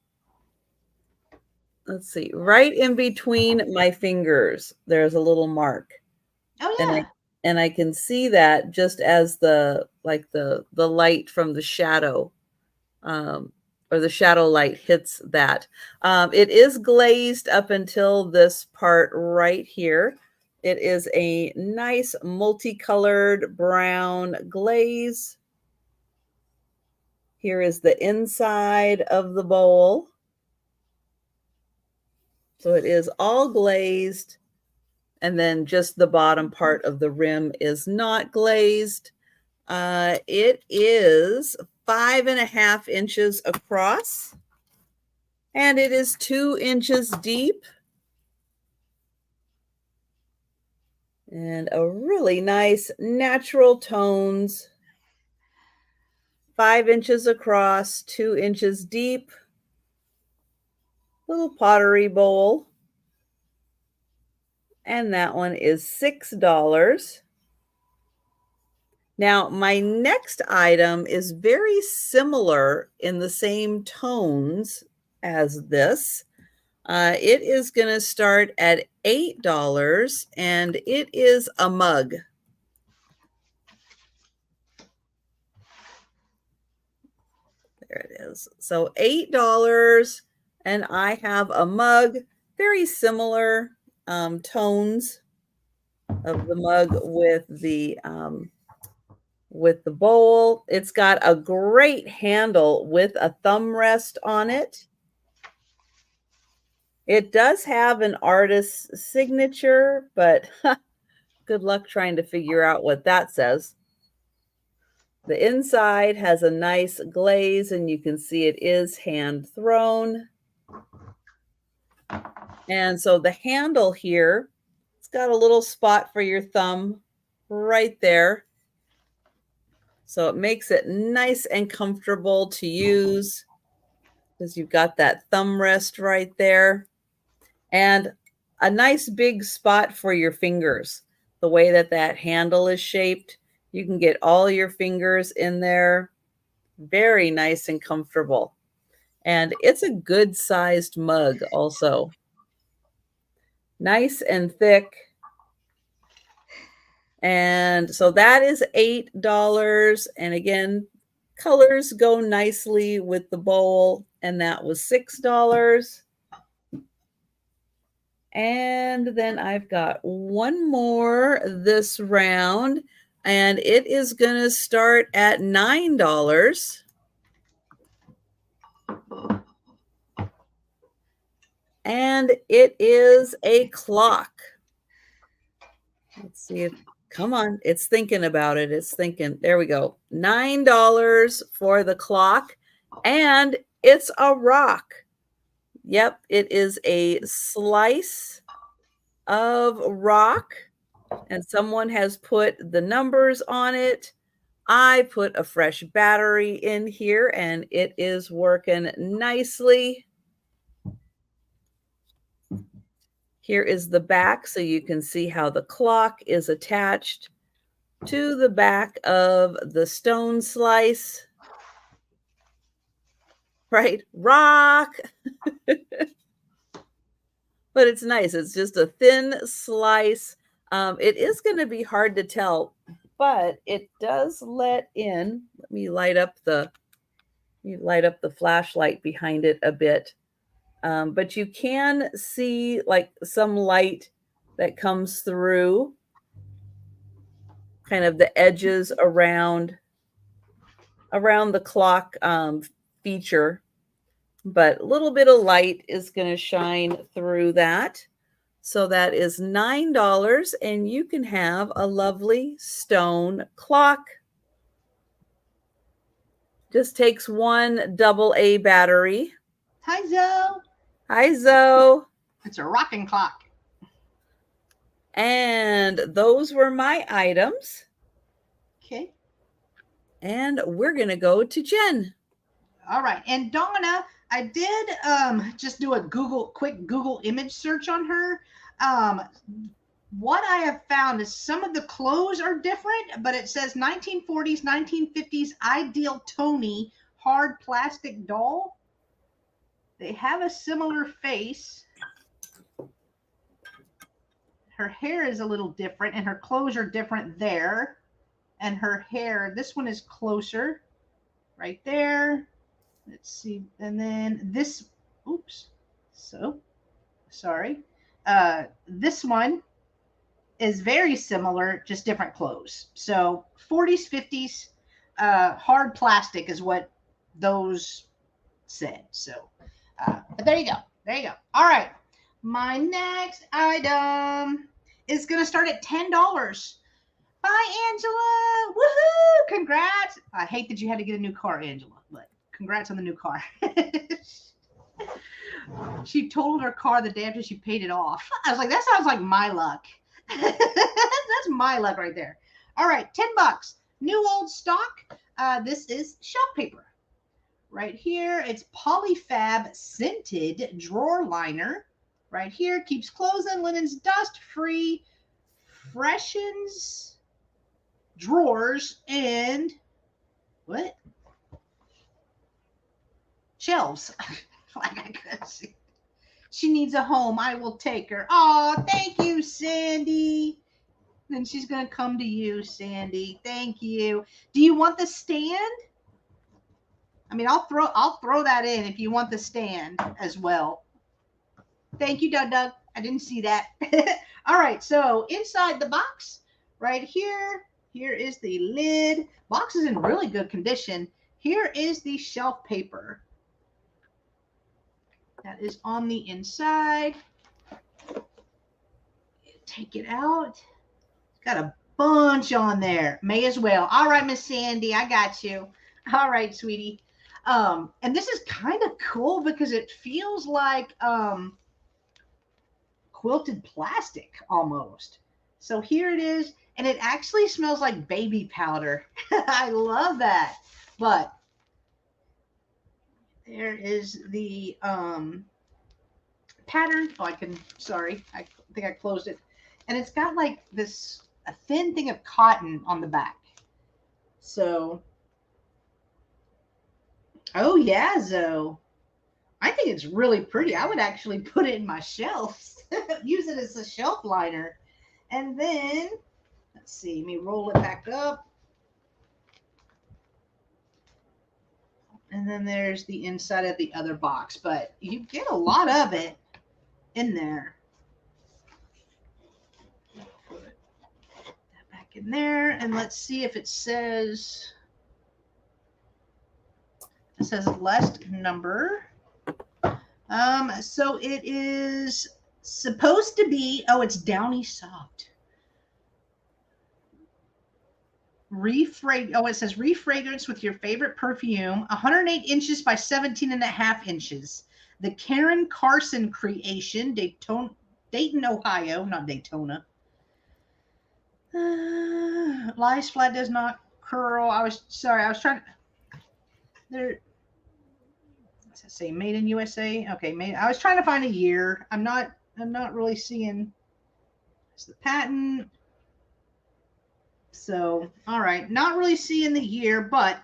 Let's see. Right in between my fingers, there's a little mark.
Oh
And
yeah.
I can see that just as the light from the shadow, or the shadow light hits that. It is glazed up until this part right here. It is a nice multicolored brown glaze. Here is the inside of the bowl. So it is all glazed, and then just the bottom part of the rim is not glazed. It is 5.5 inches across, and it is 2 inches deep. And a really nice natural tones. 5 inches across, 2 inches deep. Little pottery bowl. And that one is $6. Now, my next item is very similar in the same tones as this. It is going to start at $8, and it is a mug. There it is. So $8, and I have a mug, very similar tones of the mug with the bowl. It's got a great handle with a thumb rest on it. It does have an artist's signature, but good luck trying to figure out what that says. The inside has a nice glaze, and you can see it is hand thrown. And so the handle here, it's got a little spot for your thumb right there. So it makes it nice and comfortable to use because you've got that thumb rest right there. And a nice big spot for your fingers. The way that that handle is shaped, you can get all your fingers in there. Very nice and comfortable. And it's a good sized mug also. Nice and thick. And so that is $8. And again, colors go nicely with the bowl. And that was $6. And then I've got one more this round, and it is going to start at $9. And it is a clock. Let's see if, come on, it's thinking about it. It's thinking, there we go. $9 for the clock, and it's a rock. Yep, it is a slice of rock, and someone has put the numbers on it. I put a fresh battery in here, and it is working nicely. Here is the back, so you can see how the clock is attached to the back of the stone slice. Right? Rock. But it's nice. It's just a thin slice. It is going to be hard to tell, but it does let in. Let me light up the flashlight behind it a bit. But you can see like some light that comes through kind of the edges around the clock feature. But a little bit of light is going to shine through that. So that is $9, and you can have a lovely stone clock. Just takes one AA battery.
Hi, Zoe.
Hi, Zoe.
It's a rocking clock.
And those were my items.
Okay.
And we're going to go to Jen.
All right. And Donna, I did just do a quick Google image search on her. what I have found is some of the clothes are different, but it says 1940s, 1950s ideal Tony hard plastic doll. They have a similar face. Her hair is a little different, and her clothes are different there. And her hair, this one is closer, right there. Let's see. And then this, oops. So, sorry. This one is very similar, just different clothes. So 40s, 50s, hard plastic is what those said. So, but there you go. There you go. All right. My next item is going to start at $10. Bye, Angela. Woohoo! Congrats. I hate that you had to get a new car, Angela, but congrats on the new car. She totaled her car the day after she paid it off. I was like, that sounds like my luck. That's my luck right there. All right, $10. New old stock. This is shelf paper. Right here, it's Polyfab scented drawer liner. Right here, keeps clothes and linens dust free, freshens drawers and what? Shelves. Like I could see. She needs a home. I will take her. Oh, thank you, Sandy. Then she's gonna come to you, Sandy. Thank you. Do you want the stand? I mean, I'll throw that in if you want the stand as well. Thank you, Doug. I didn't see that. All right, so inside the box, right here, here is the lid. Box is in really good condition. Here is the shelf paper. That is on the inside. Take it out. Got a bunch on there. May as well. All right, Miss Sandy, I got you. All right, sweetie. And this is kind of cool because it feels like quilted plastic almost. So here it is, and it actually smells like baby powder. I love that. But there is the pattern. Oh, I think I closed it. And it's got like this, a thin thing of cotton on the back. So, oh yeah, Zoe. I think it's really pretty. I would actually put it in my shelves. Use it as a shelf liner. And then, let's see, let me roll it back up. And then there's the inside of the other box. But you get a lot of it in there. Put that back in there. And let's see if it says last number. So it is supposed to be, oh, it's Downy Soft. It says refragrance with your favorite perfume, 108 inches by 17.5 inches. The Karen Carson creation, Dayton, Ohio, not Daytona. Lies flat, does not curl. I was trying. There. Does it say made in USA? Okay, I was trying to find a year. I'm not really seeing. It's the patent. So, all right, not really seeing the year, but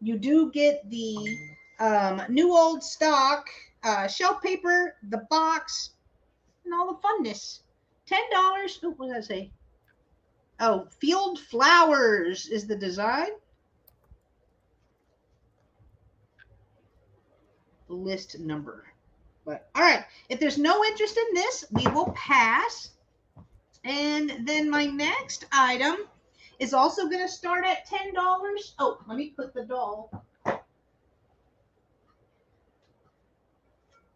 you do get the new old stock shelf paper, the box, and all the funness. $10. Oh, what did I say? Oh, Field Flowers is the design. The list number. But all right, if there's no interest in this, we will pass. And then my next item is also going to start at $10. Oh, let me put the doll. Let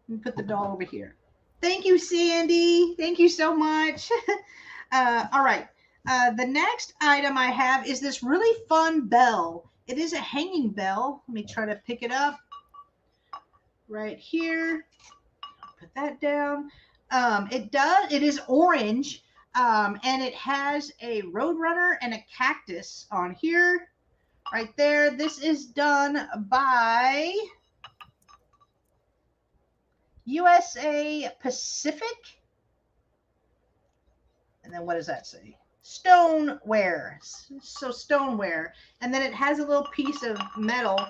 me put the doll over here. Thank you, Sandy. Thank you so much. All right. The next item I have is this really fun bell. It is a hanging bell. Let me try to pick it up. Right here. Put that down. It is orange. And it has a Roadrunner and a cactus on here, right there. This is done by USA Pacific. And then what does that say? Stoneware. So stoneware. And then it has a little piece of metal right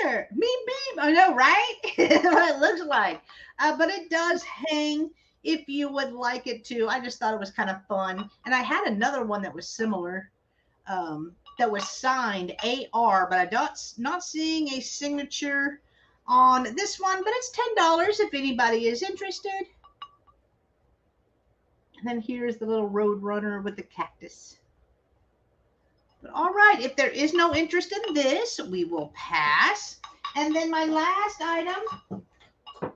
there. Beep, beep. I know, right? What it looks like. But it does hang if you would like it to. I just thought it was kind of fun. And I had another one that was similar, that was signed AR, but I'm not seeing a signature on this one, but it's $10 if anybody is interested. And then here's the little road runner with the cactus. But all right, if there is no interest in this, we will pass. And then my last item. All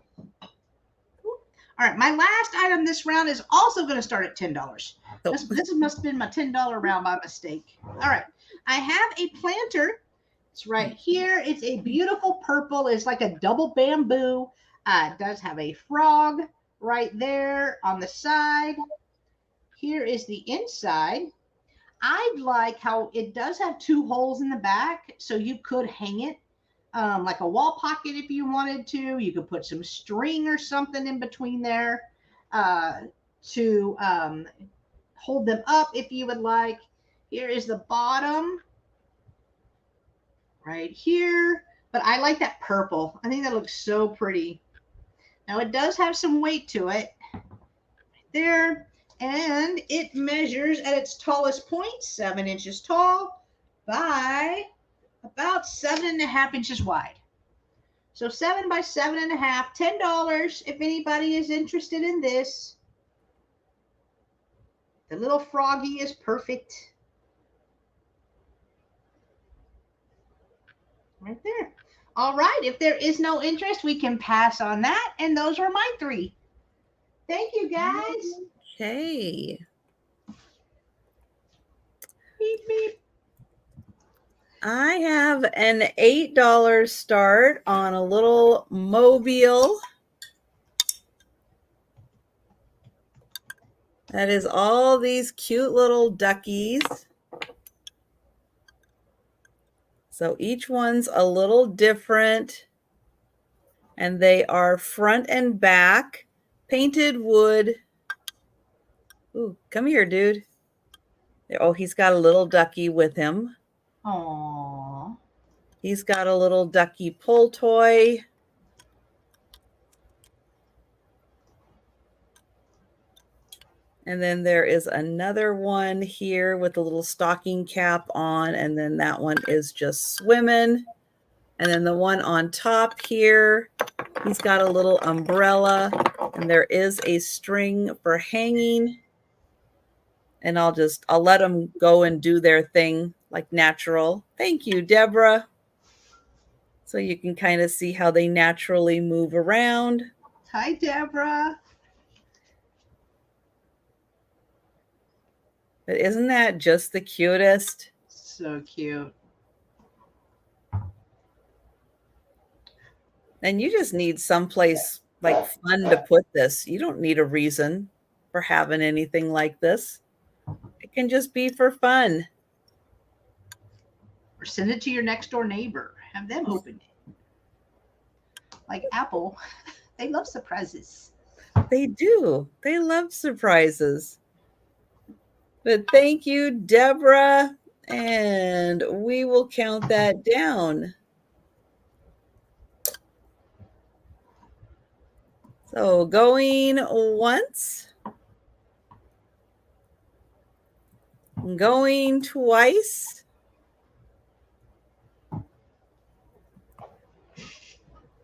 right, my last item this round is also going to start at $10. This must have been my $10 round by mistake. All right, I have a planter. It's right here. It's a beautiful purple. It's like a double bamboo. It does have a frog right there on the side. Here is the inside. I like how it does have 2 holes in the back, so you could hang it like a wall pocket if you wanted to. You could put some string or something in between there to hold them up if you would like. Here is the bottom right here, but I like that purple. I think that looks so pretty. Now it does have some weight to it right there. And it measures at its tallest point, 7 inches tall by about 7.5 inches wide. So 7 by 7.5, $10 if anybody is interested in this. The little froggy is perfect. Right there. All right, if there is no interest, we can pass on that. And those were my 3. Thank you, guys.
Okay.
Beep, beep.
I have an $8 start on a little mobile. That is all these cute little duckies. So each one's a little different. And they are front and back, painted wood. Ooh, come here, dude. Oh, he's got a little ducky with him.
Aww.
He's got a little ducky pull toy. And then there is another one here with a little stocking cap on. And then that one is just swimming. And then the one on top here, he's got a little umbrella. And there is a string for hanging. And I'll let them go and do their thing like natural. Thank you, Deborah. So you can kind of see how they naturally move around.
Hi, Deborah.
But isn't that just the cutest?
So cute.
And you just need someplace like fun to put this. You don't need a reason for having anything like this. It can just be for fun.
Or send it to your next door neighbor. Have them open it. Like Apple, they love surprises.
They do. They love surprises. But thank you, Deborah. And we will count that down. So going once. Going twice.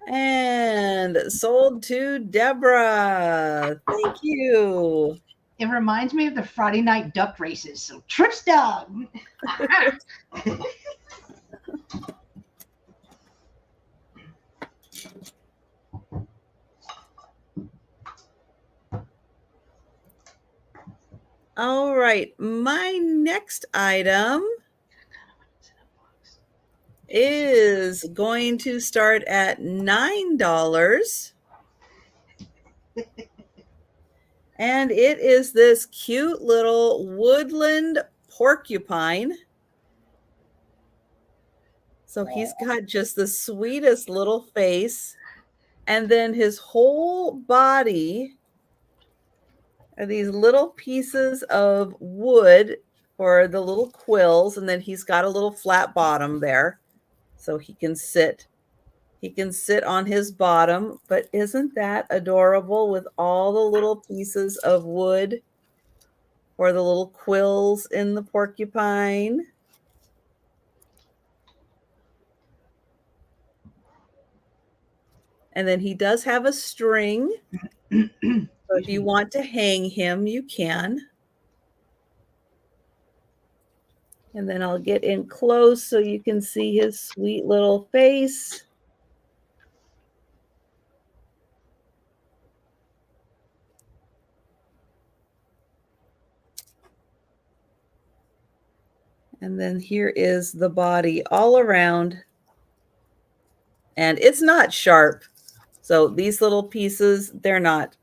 And sold to Deborah. Thank you.
It reminds me of the Friday night duck races. So Trips dog.
All right. My next item is going to start at $9. And it is this cute little woodland porcupine. So he's got just the sweetest little face. And then his whole body are these little pieces of wood for the little quills, and then he's got a little flat bottom there, so he can sit on his bottom. But isn't that adorable with all the little pieces of wood for the little quills in the porcupine? And then he does have a string. So if you want to hang him, you can. And then I'll get in close so you can see his sweet little face. And then here is the body all around. And it's not sharp. So these little pieces, they're not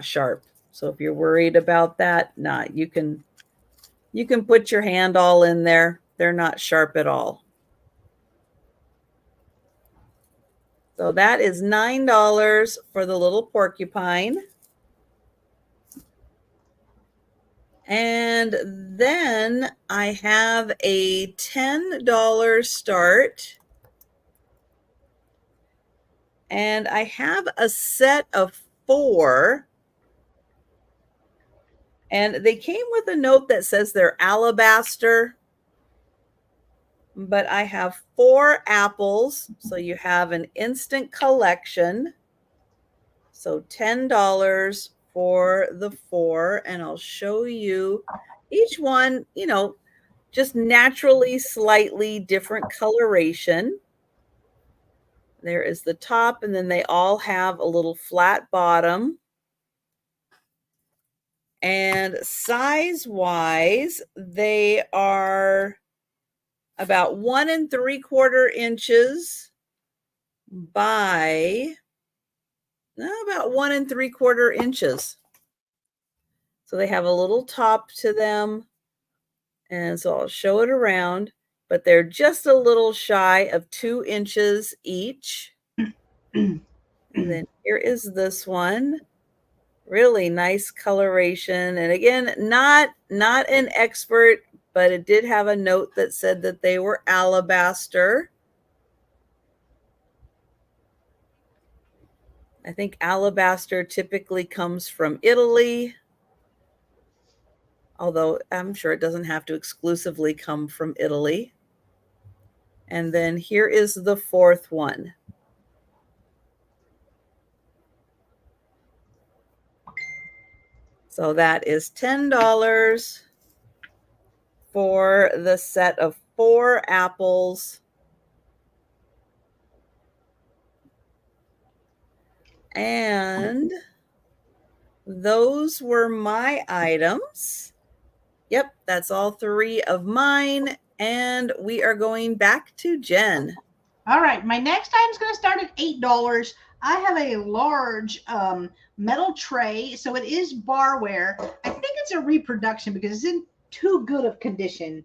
sharp. So if you're worried about that, you can put your hand all in there. They're not sharp at all. So that is $9 for the little porcupine. And then I have a $10 start. And I have a set of 4. And they came with a note that says they're alabaster. But I have 4 apples. So you have an instant collection. So $10 for the 4. And I'll show you each one, just naturally slightly different coloration. There is the top, and then they all have a little flat bottom. And size-wise, they are about 1 3/4 inches by about 1 3/4 inches. So they have a little top to them. And so I'll show it around, but they're just a little shy of 2 inches each. And then here is this one. Really nice coloration. And again, not an expert, but it did have a note that said that they were alabaster. I think alabaster typically comes from Italy, although I'm sure it doesn't have to exclusively come from Italy. And then here is the 4th one. So that is $10 for the set of 4 apples. And those were my items. Yep, that's all 3 of mine. And we are going back to Jen.
All right, my next item's going to start at $8. I have a large metal tray, so it is barware. I think it's a reproduction because it's in too good of condition.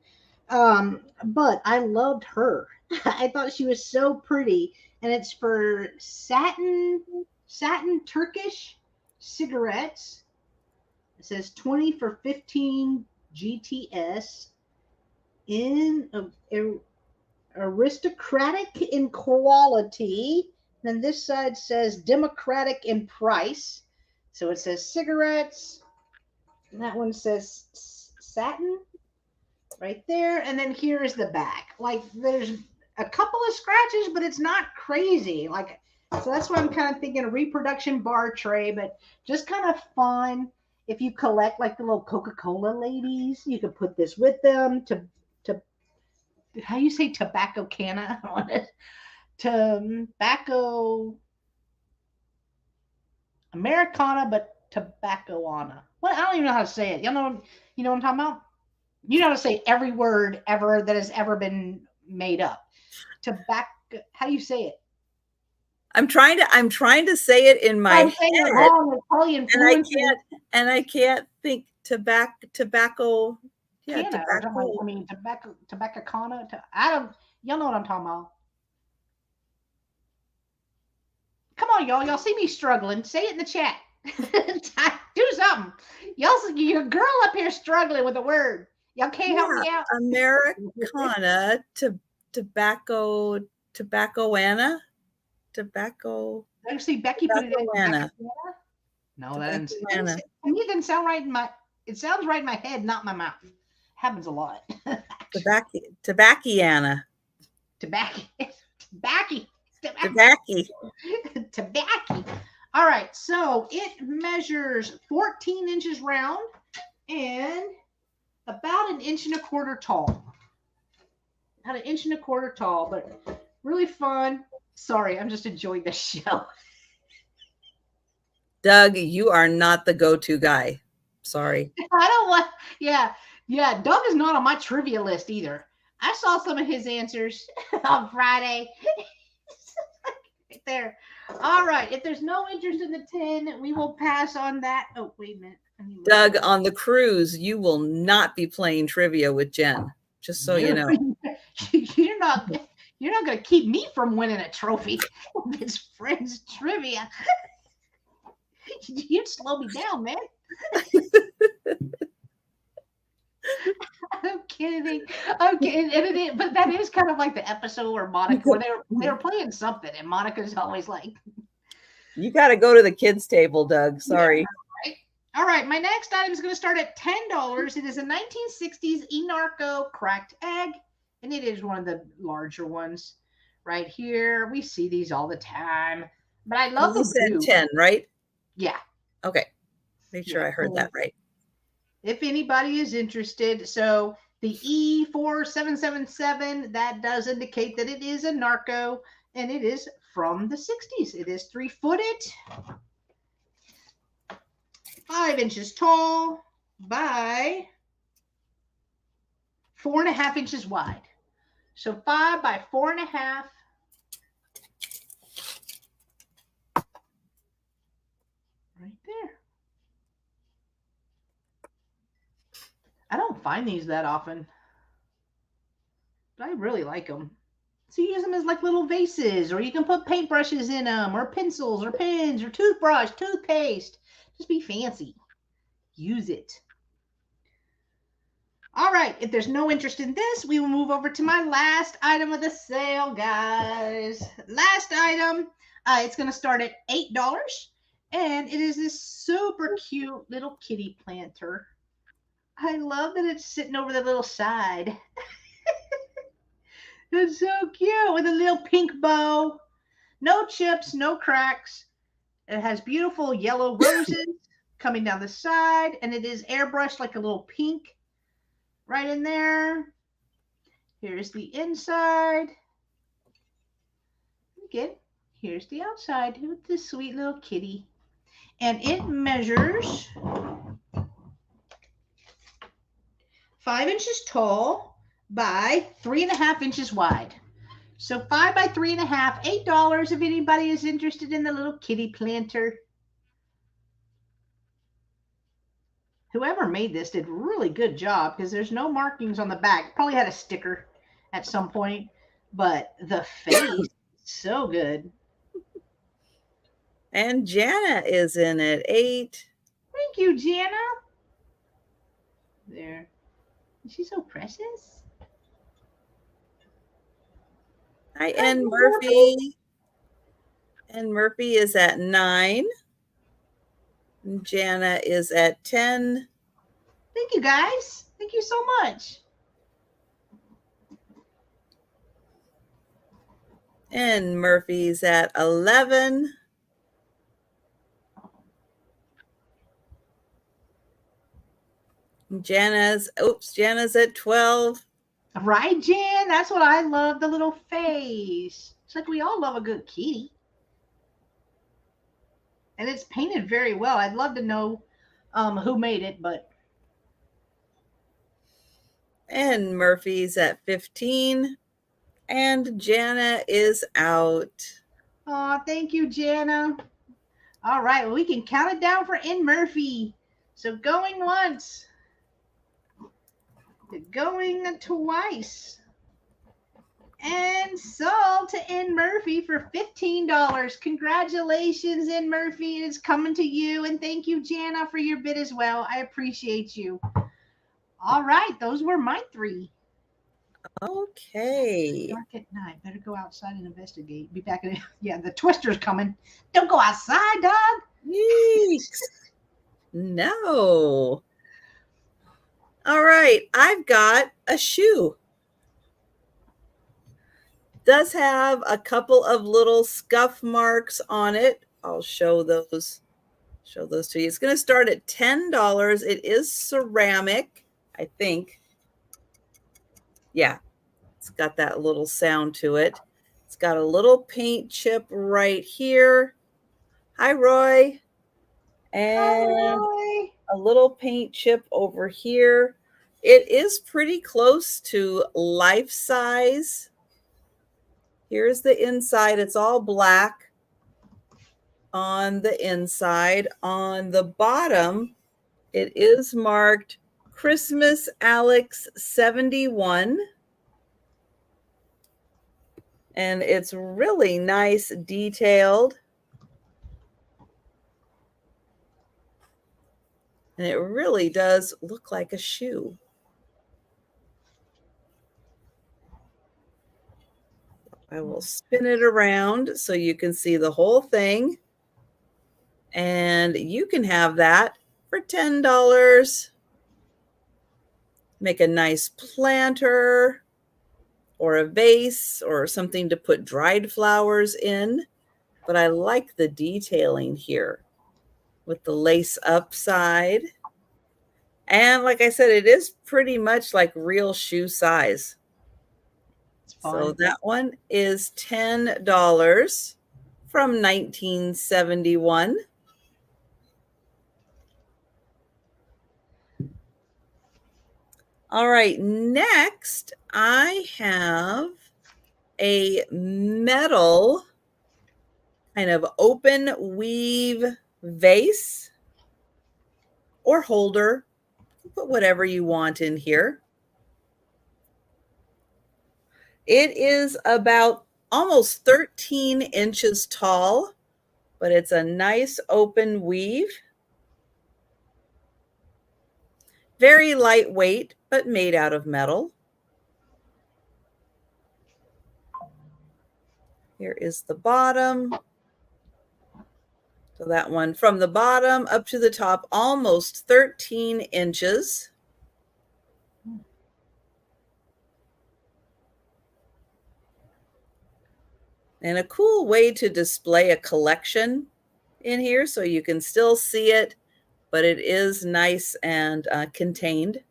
But I loved her. I thought she was so pretty, and it's for satin Turkish cigarettes. It says 20 for 15 GTS in aristocratic in quality. Then this side says democratic in price. So it says cigarettes. And that one says satin right there. And then here is the back. Like there's a couple of scratches, but it's not crazy. So that's why I'm kind of thinking a reproduction bar tray, but just kind of fun. If you collect like the little Coca-Cola ladies, you could put this with them to how you say tobacco canna on it? Tobacco Americana, but tobaccoana. What? I don't even know how to say it. You know what I'm talking about? You know how to say every word ever that has ever been made up. Tobacco. How do you say it?
I'm trying to say it in my head,
it wrong. Italian
and I can't think tobacco. Yeah,
tobacco. I mean, tobaccocana. Y'all know what I'm talking about. Come on, y'all. Y'all see me struggling. Say it in the chat. Do something. Your girl up here struggling with a word. Y'all can't help me out.
Americana tobaccoana.
Actually, Becky put it in.
Tobaccoana.
No, that didn't. To me, it didn't sound right in my. It sounds right in my head, not my mouth. Happens a lot.
Tobacciana.
Tobacco. All right, so it measures 14 inches round and about 1.25 inches tall. About 1.25 inches tall, but really fun. Sorry, I'm just enjoying the show.
Doug, you are not the go-to guy. Sorry.
I don't want. Yeah. Doug is not on my trivia list either. I saw some of his answers on Friday. Right there. All right. If there's no interest in the 10, we will pass on that. Oh, wait a minute.
Doug, on the cruise, you will not be playing trivia with Jen. Just so you know.
You're not going to keep me from winning a trophy. It's friends trivia. You'd slow me down, man. I'm kidding. But that is kind of like the episode where Monica, where they were playing something, and Monica's always like,
"You got to go to the kids' table, Doug." Sorry.
Yeah, right. All right, my next item is going to start at $10. It is a 1960s Enarco cracked egg, and it is one of the larger ones. Right here, we see these all the time. But I love the blue.
10, right?
Yeah.
Okay. Make sure I heard that right.
If anybody is interested, so the E4777, that does indicate that it is a Narco, and it is from the 60s. It is 3-footed, 5 inches tall by 4.5 inches wide. So 5 by 4.5. Right there. I don't find these that often, but I really like them. So you use them as like little vases, or you can put paintbrushes in them, or pencils, or pens, or toothbrush, toothpaste. Just be fancy. Use it. All right, if there's no interest in this, we will move over to my last item of the sale, guys. Last item, it's going to start at $8, and it is this super cute little kitty planter. I love that it's sitting over the little side. It's so cute with a little pink bow. No chips, no cracks. It has beautiful yellow roses coming down the side, and it is airbrushed like a little pink right in there. Here's the inside. Again, here's the outside with this sweet little kitty. And it measures 5 inches tall by 3.5 inches wide. So 5 by 3.5, $8 if anybody is interested in the little kitty planter. Whoever made this did a really good job because there's no markings on the back. Probably had a sticker at some point, but the face, so good.
And Jana is in at 8.
Thank you, Jana. There. She's so precious.
Hi, N. Murphy. N. Murphy is at 9. And Jana is at 10.
Thank you, guys. Thank you so much.
And Murphy's at 11. Jana's at 12.
Right, Jan? That's what I love, the little face. It's like we all love a good kitty. And it's painted very well. I'd love to know who made it, but.
And Murphy's at 15. And Jana is out.
Oh, thank you, Jana. All right, well, we can count it down for N. Murphy. So going once. Going twice. And sold to N. Murphy for $15. Congratulations, N. Murphy. It is coming to you. And thank you, Jana, for your bid as well. I appreciate you. All right. Those were my three.
Okay.
Dark at night. Better go outside and investigate. Be back in. Yeah, the twister's coming. Don't go outside, dog.
Yeeks. No. All right. I've got a shoe. Does have a couple of little scuff marks on it. I'll show those to you. It's going to start at $10. It is ceramic, I think. Yeah, it's got that little sound to it. It's got a little paint chip right here. Hi, Roy. And
Hi.
a little paint chip over here. It is pretty close to life size. Here's the inside. It's all black on the inside. On the bottom, it is marked Christmas Alex 71. And it's really nice detailed. And it really does look like a shoe. I will spin it around so you can see the whole thing. And you can have that for $10. Make a nice planter or a vase or something to put dried flowers in. But I like the detailing here with the lace upside. And like I said, it is pretty much like real shoe size. So that one is $10 from 1971. All right, next I have a metal kind of open weave vase or holder. Put whatever you want in here. It is about almost 13 inches tall, but it's a nice open weave. Very lightweight, but made out of metal. Here is the bottom. So that one from the bottom up to the top, almost 13 inches. And a cool way to display a collection in here so you can still see it, but it is nice and contained.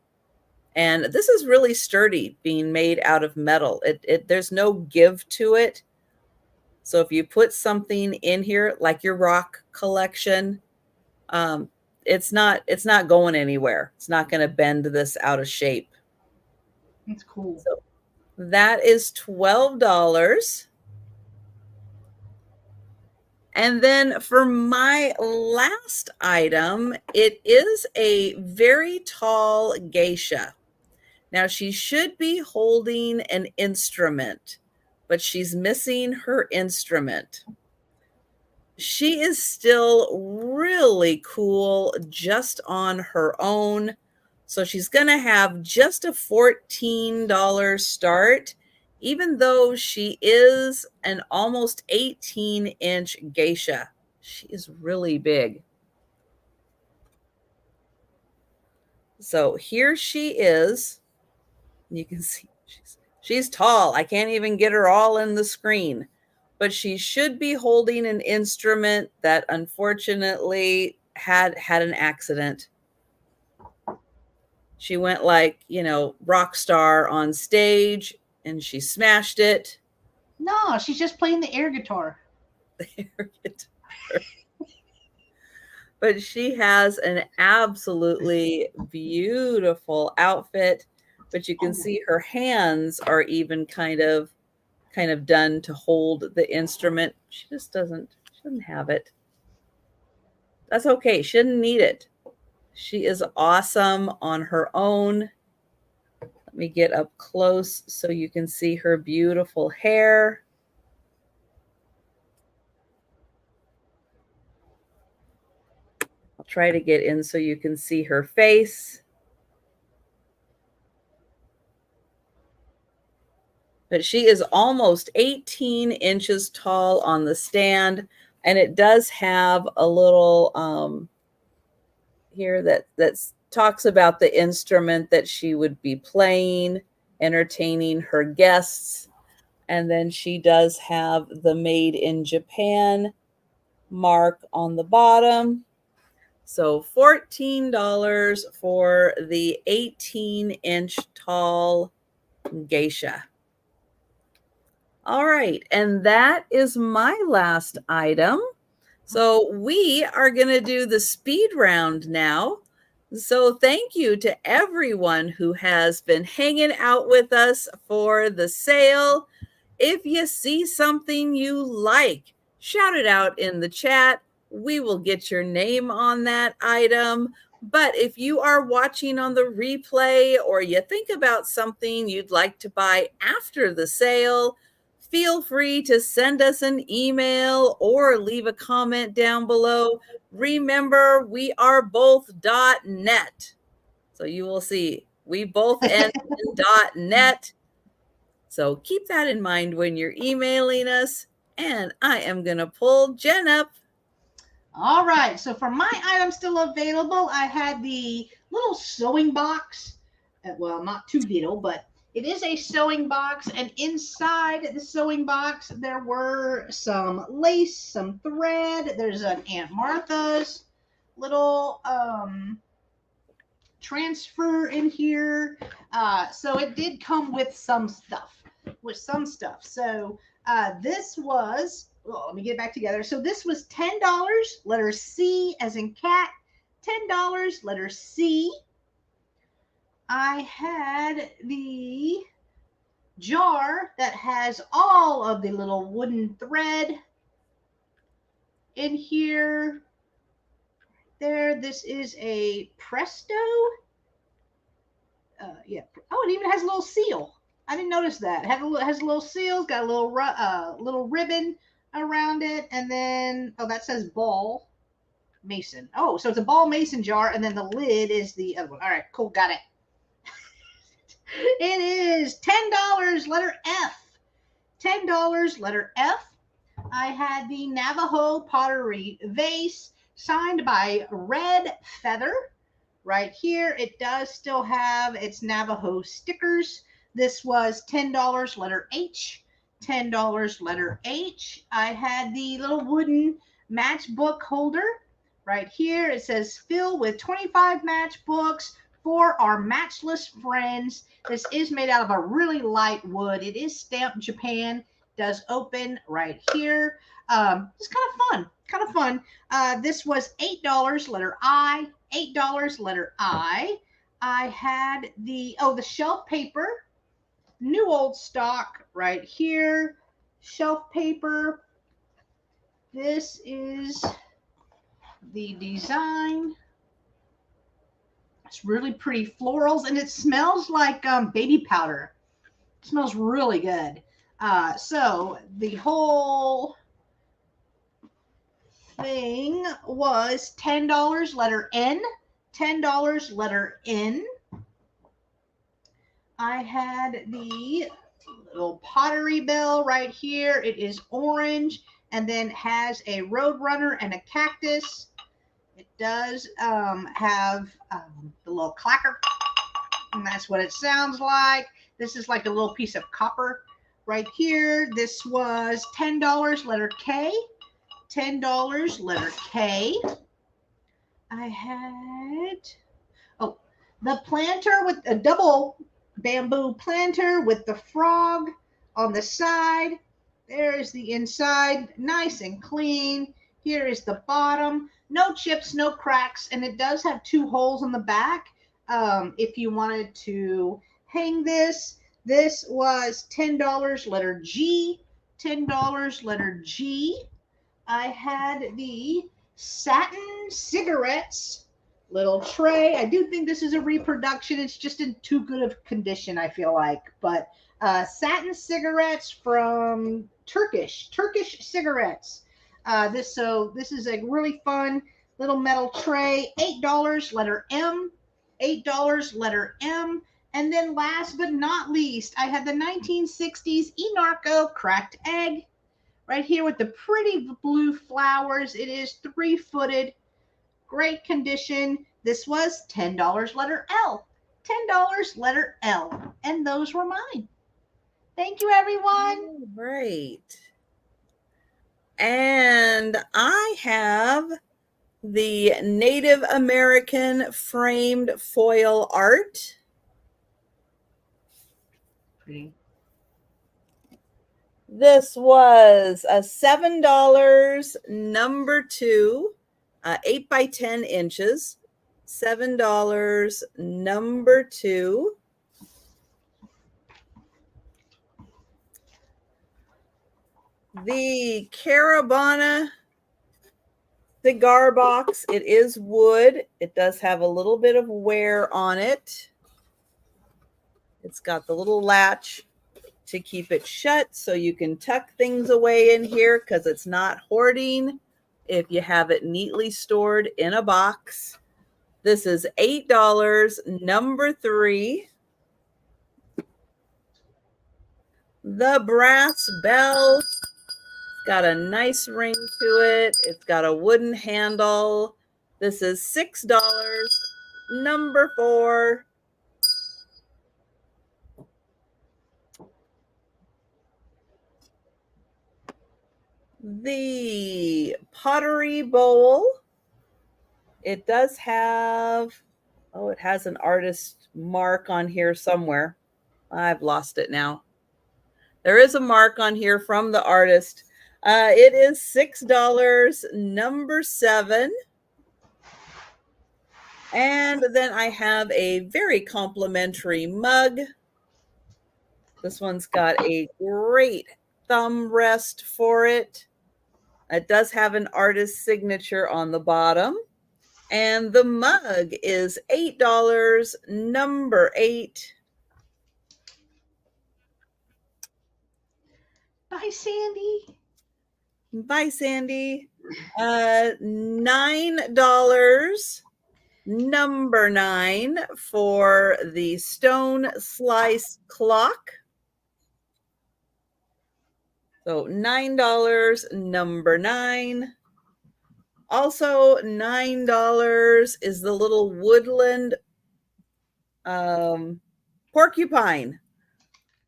And this is really sturdy, being made out of metal. There's no give to it. So if you put something in here, like your rock collection, it's not going anywhere. It's not going to bend this out of shape.
It's cool.
So that is $12. And then for my last item, it is a very tall geisha. Now she should be holding an instrument, but she's missing her instrument. She is still really cool just on her own. So she's going to have just a $14 start, even though she is an almost 18-inch geisha. She is really big. So here she is. You can see she's tall. I can't even get her all in the screen. But she should be holding an instrument that unfortunately had an accident. She went like, rock star on stage and she smashed it.
No, she's just playing the air guitar.
The air guitar. But she has an absolutely beautiful outfit. But you can see her hands are even kind of done to hold the instrument. She just doesn't have it. That's okay. She didn't need it. She is awesome on her own. Let me get up close so you can see her beautiful hair. I'll try to get in so you can see her face. But she is almost 18 inches tall on the stand, and it does have a little here that talks about the instrument that she would be playing, entertaining her guests. And then she does have the Made in Japan mark on the bottom. So $14 for the 18-inch tall geisha. All right, and that is my last item. So we are going to do the speed round now. So thank you to everyone who has been hanging out with us for the sale. If you see something you like, shout it out in the chat. We will get your name on that item. But if you are watching on the replay or you think about something you'd like to buy after the sale, feel free to send us an email or leave a comment down below. Remember, we are both .net. So you will see we both end in .net. So keep that in mind when you're emailing us. And I am going to pull Jen up.
All right. So for my item still available, I had the little sewing box. Well, not too little, but it is a sewing box. And inside the sewing box, there were some lace, some thread. There's an Aunt Martha's little transfer in here. So it did come with some stuff. So this was, well, let me get it back together. So this was $10, letter C as in cat, $10, letter C. I had the jar that has all of the little wooden thread in here. There, this is a Presto. Yeah. Oh, it even has a little seal. I didn't notice that. It has a little seal. It's got a little ribbon around it, and then that says ball mason. Oh, so it's a ball mason jar, and then the lid is the other one. All right, cool, got it. It is $10, letter F. $10, letter F. I had the Navajo pottery vase signed by Red Feather. Right here, it does still have its Navajo stickers. This was $10, letter H. $10, letter H. I had the little wooden matchbook holder. Right here, it says fill with 25 matchbooks for our matchless friends. This is made out of a really light wood. It is stamped Japan. Does open right here. It's kind of fun. This was $8, letter I. $8, letter I. I had the shelf paper, new old stock right here. Shelf paper. This is the design. It's really pretty florals, and it smells like baby powder. It smells really good. So the whole thing was $10, letter N. $10, letter N. I had the little pottery bell right here. It is orange and then has a roadrunner and a cactus. It does have the little clacker, and that's what it sounds like. This is like a little piece of copper right here. This was $10, letter K. $10, letter K. I had, the planter with a double bamboo planter with the frog on the side. There is the inside, nice and clean. Here is the bottom. No chips, no cracks, and it does have 2 holes in the back. If you wanted to hang this, this was $10, letter G. $10, letter G. I had the satin cigarettes little tray. I do think this is a reproduction. It's just in too good of condition, I feel like. But satin cigarettes from Turkish cigarettes. This is a really fun little metal tray. $8, letter M. $8, letter M. And then last but not least, I had the 1960s Enarco cracked egg right here with the pretty blue flowers. It is 3-footed, great condition. This was $10, letter L. $10, letter L. And those were mine. Thank you, everyone.
Great. And I have the Native American framed foil art.
Pretty.
This was a $7, number 2, 8 by 10 inches. $7, number 2. The Caravana cigar box. It is wood. It does have a little bit of wear on it. It's got the little latch to keep it shut so you can tuck things away in here because it's not hoarding if you have it neatly stored in a box. This is $8, number 3. The brass bell. It's got a nice ring to it. It's got a wooden handle. This is $6, number 4. The pottery bowl. It does have, it has an artist mark on here somewhere. I've lost it now. There is a mark on here from the artist. It is $6, number 7. And then I have a very complimentary mug. This one's got a great thumb rest for it. It does have an artist's signature on the bottom. And the mug is $8, number 8.
Bye, Sandy.
Bye, Sandy. $9, number 9 for the stone slice clock. So $9, number 9. Also $9 is the little woodland porcupine.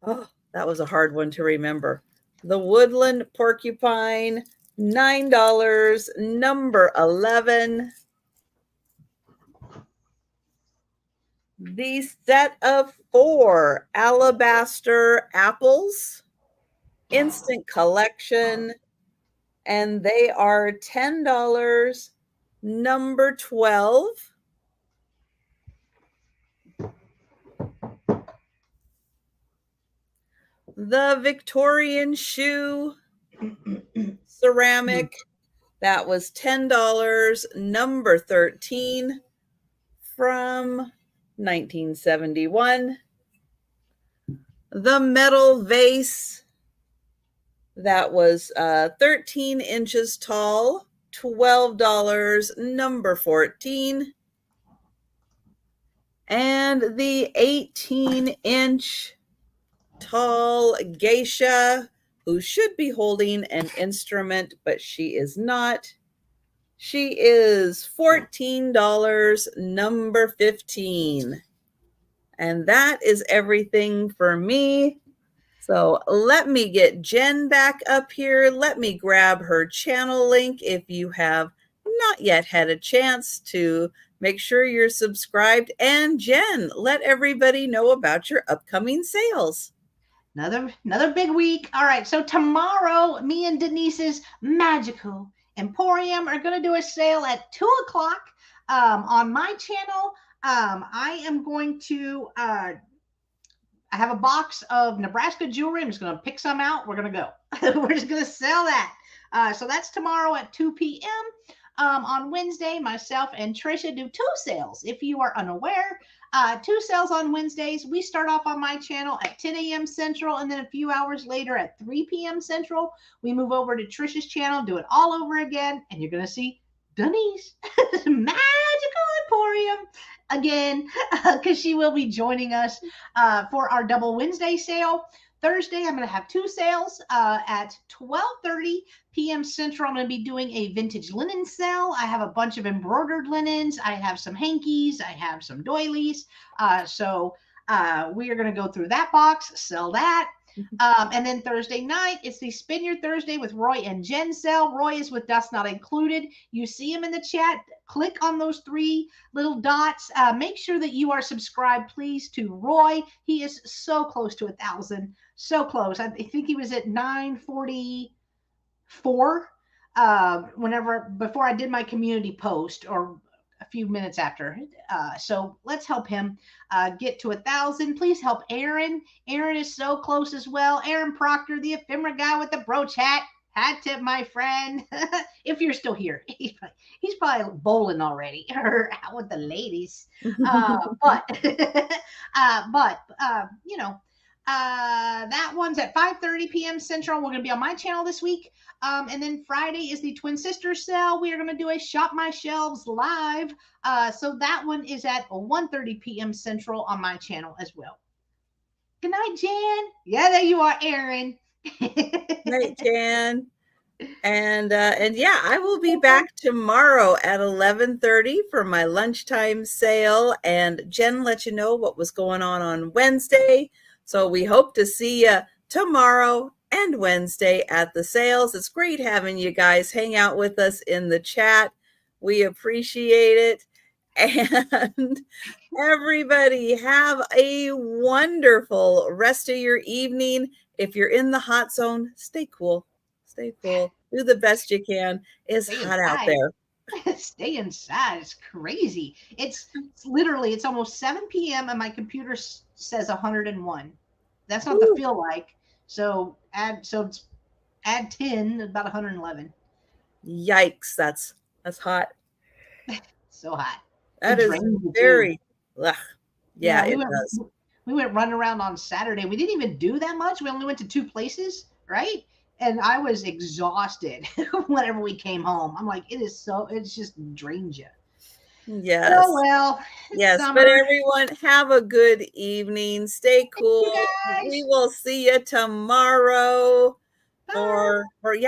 Oh, that was a hard one to remember. The woodland porcupine, $9, number 11. The set of 4 alabaster apples, instant collection, and they are $10, number 12. The Victorian shoe ceramic, that was $10, number 13 from 1971. The metal vase, that was 13 inches tall, $12, number 14. And the 18-inch tall geisha, who should be holding an instrument, but she is not. She is $14, number 15. And that is everything for me. So let me get Jen back up here. Let me grab her channel link. If you have not yet had a chance to make sure you're subscribed. And Jen, let everybody know about your upcoming sales.
Another big week. All right, so tomorrow, me and Denise's Magical Emporium are going to do a sale at 2 o'clock on my channel. I am going to, I have a box of Nebraska jewelry. I'm just going to pick some out. We're going to go. We're just going to sell that. So that's tomorrow at 2 p.m. On Wednesday, myself and Trisha do 2 sales. If you are unaware, 2 sales on Wednesdays. We start off on my channel at 10 a.m. Central, and then a few hours later at 3 p.m. Central, we move over to Trisha's channel, do it all over again, and you're going to see Denise Magical Emporium again, because she will be joining us for our double Wednesday sale. Thursday, I'm going to have 2 sales at 12:30 p.m. Central. I'm going to be doing a vintage linen sale. I have a bunch of embroidered linens. I have some hankies. I have some doilies. So we are going to go through that box, sell that. And then Thursday night, it's the Spin Your Thursday with Roy and Jen sale. Roy is with Dust Not Included. You see him in the chat. Click on those 3 little dots. Make sure that you are subscribed, please, to Roy. He is so close to 1,000. So close. I think he was at 944 before I did my community post, or a few minutes after. So let's help him get to 1,000. Please help Aaron. Aaron is so close as well. Aaron Proctor, the ephemera guy with the brooch hat. Hat tip, my friend. If you're still here, he's probably bowling already or out with the ladies. But you know, that one's at 5:30 p.m. Central. We're going to be on my channel this week. And then Friday is the Twin Sisters sale. We are going to do a Shop My Shelves live. So that one is at 1:30 p.m. Central on my channel as well. Good night, Jan. Yeah, there you are, Aaron.
Right, Jan. And yeah, I will be back tomorrow at 11:30 for my lunchtime sale. And Jen let you know what was going on Wednesday. So we hope to see you tomorrow and Wednesday at the sales. It's great having you guys hang out with us in the chat. We appreciate it. And everybody have a wonderful rest of your evening. If you're in the hot zone, stay cool. Stay cool. Do the best you can. It's hot out there.
Stay inside. It's crazy. It's literally, it's almost 7 p.m. and my computer says 101. That's not the feel like. So add 10, about 111.
Yikes. That's hot.
So hot.
That is very, yeah, it does.
We went running around on Saturday. We didn't even do that much. We only went to 2 places, right? And I was exhausted whenever we came home. I'm like, it just drains you.
Yes.
Oh, well.
Yes, but everyone have a good evening. Stay cool. We will see you tomorrow for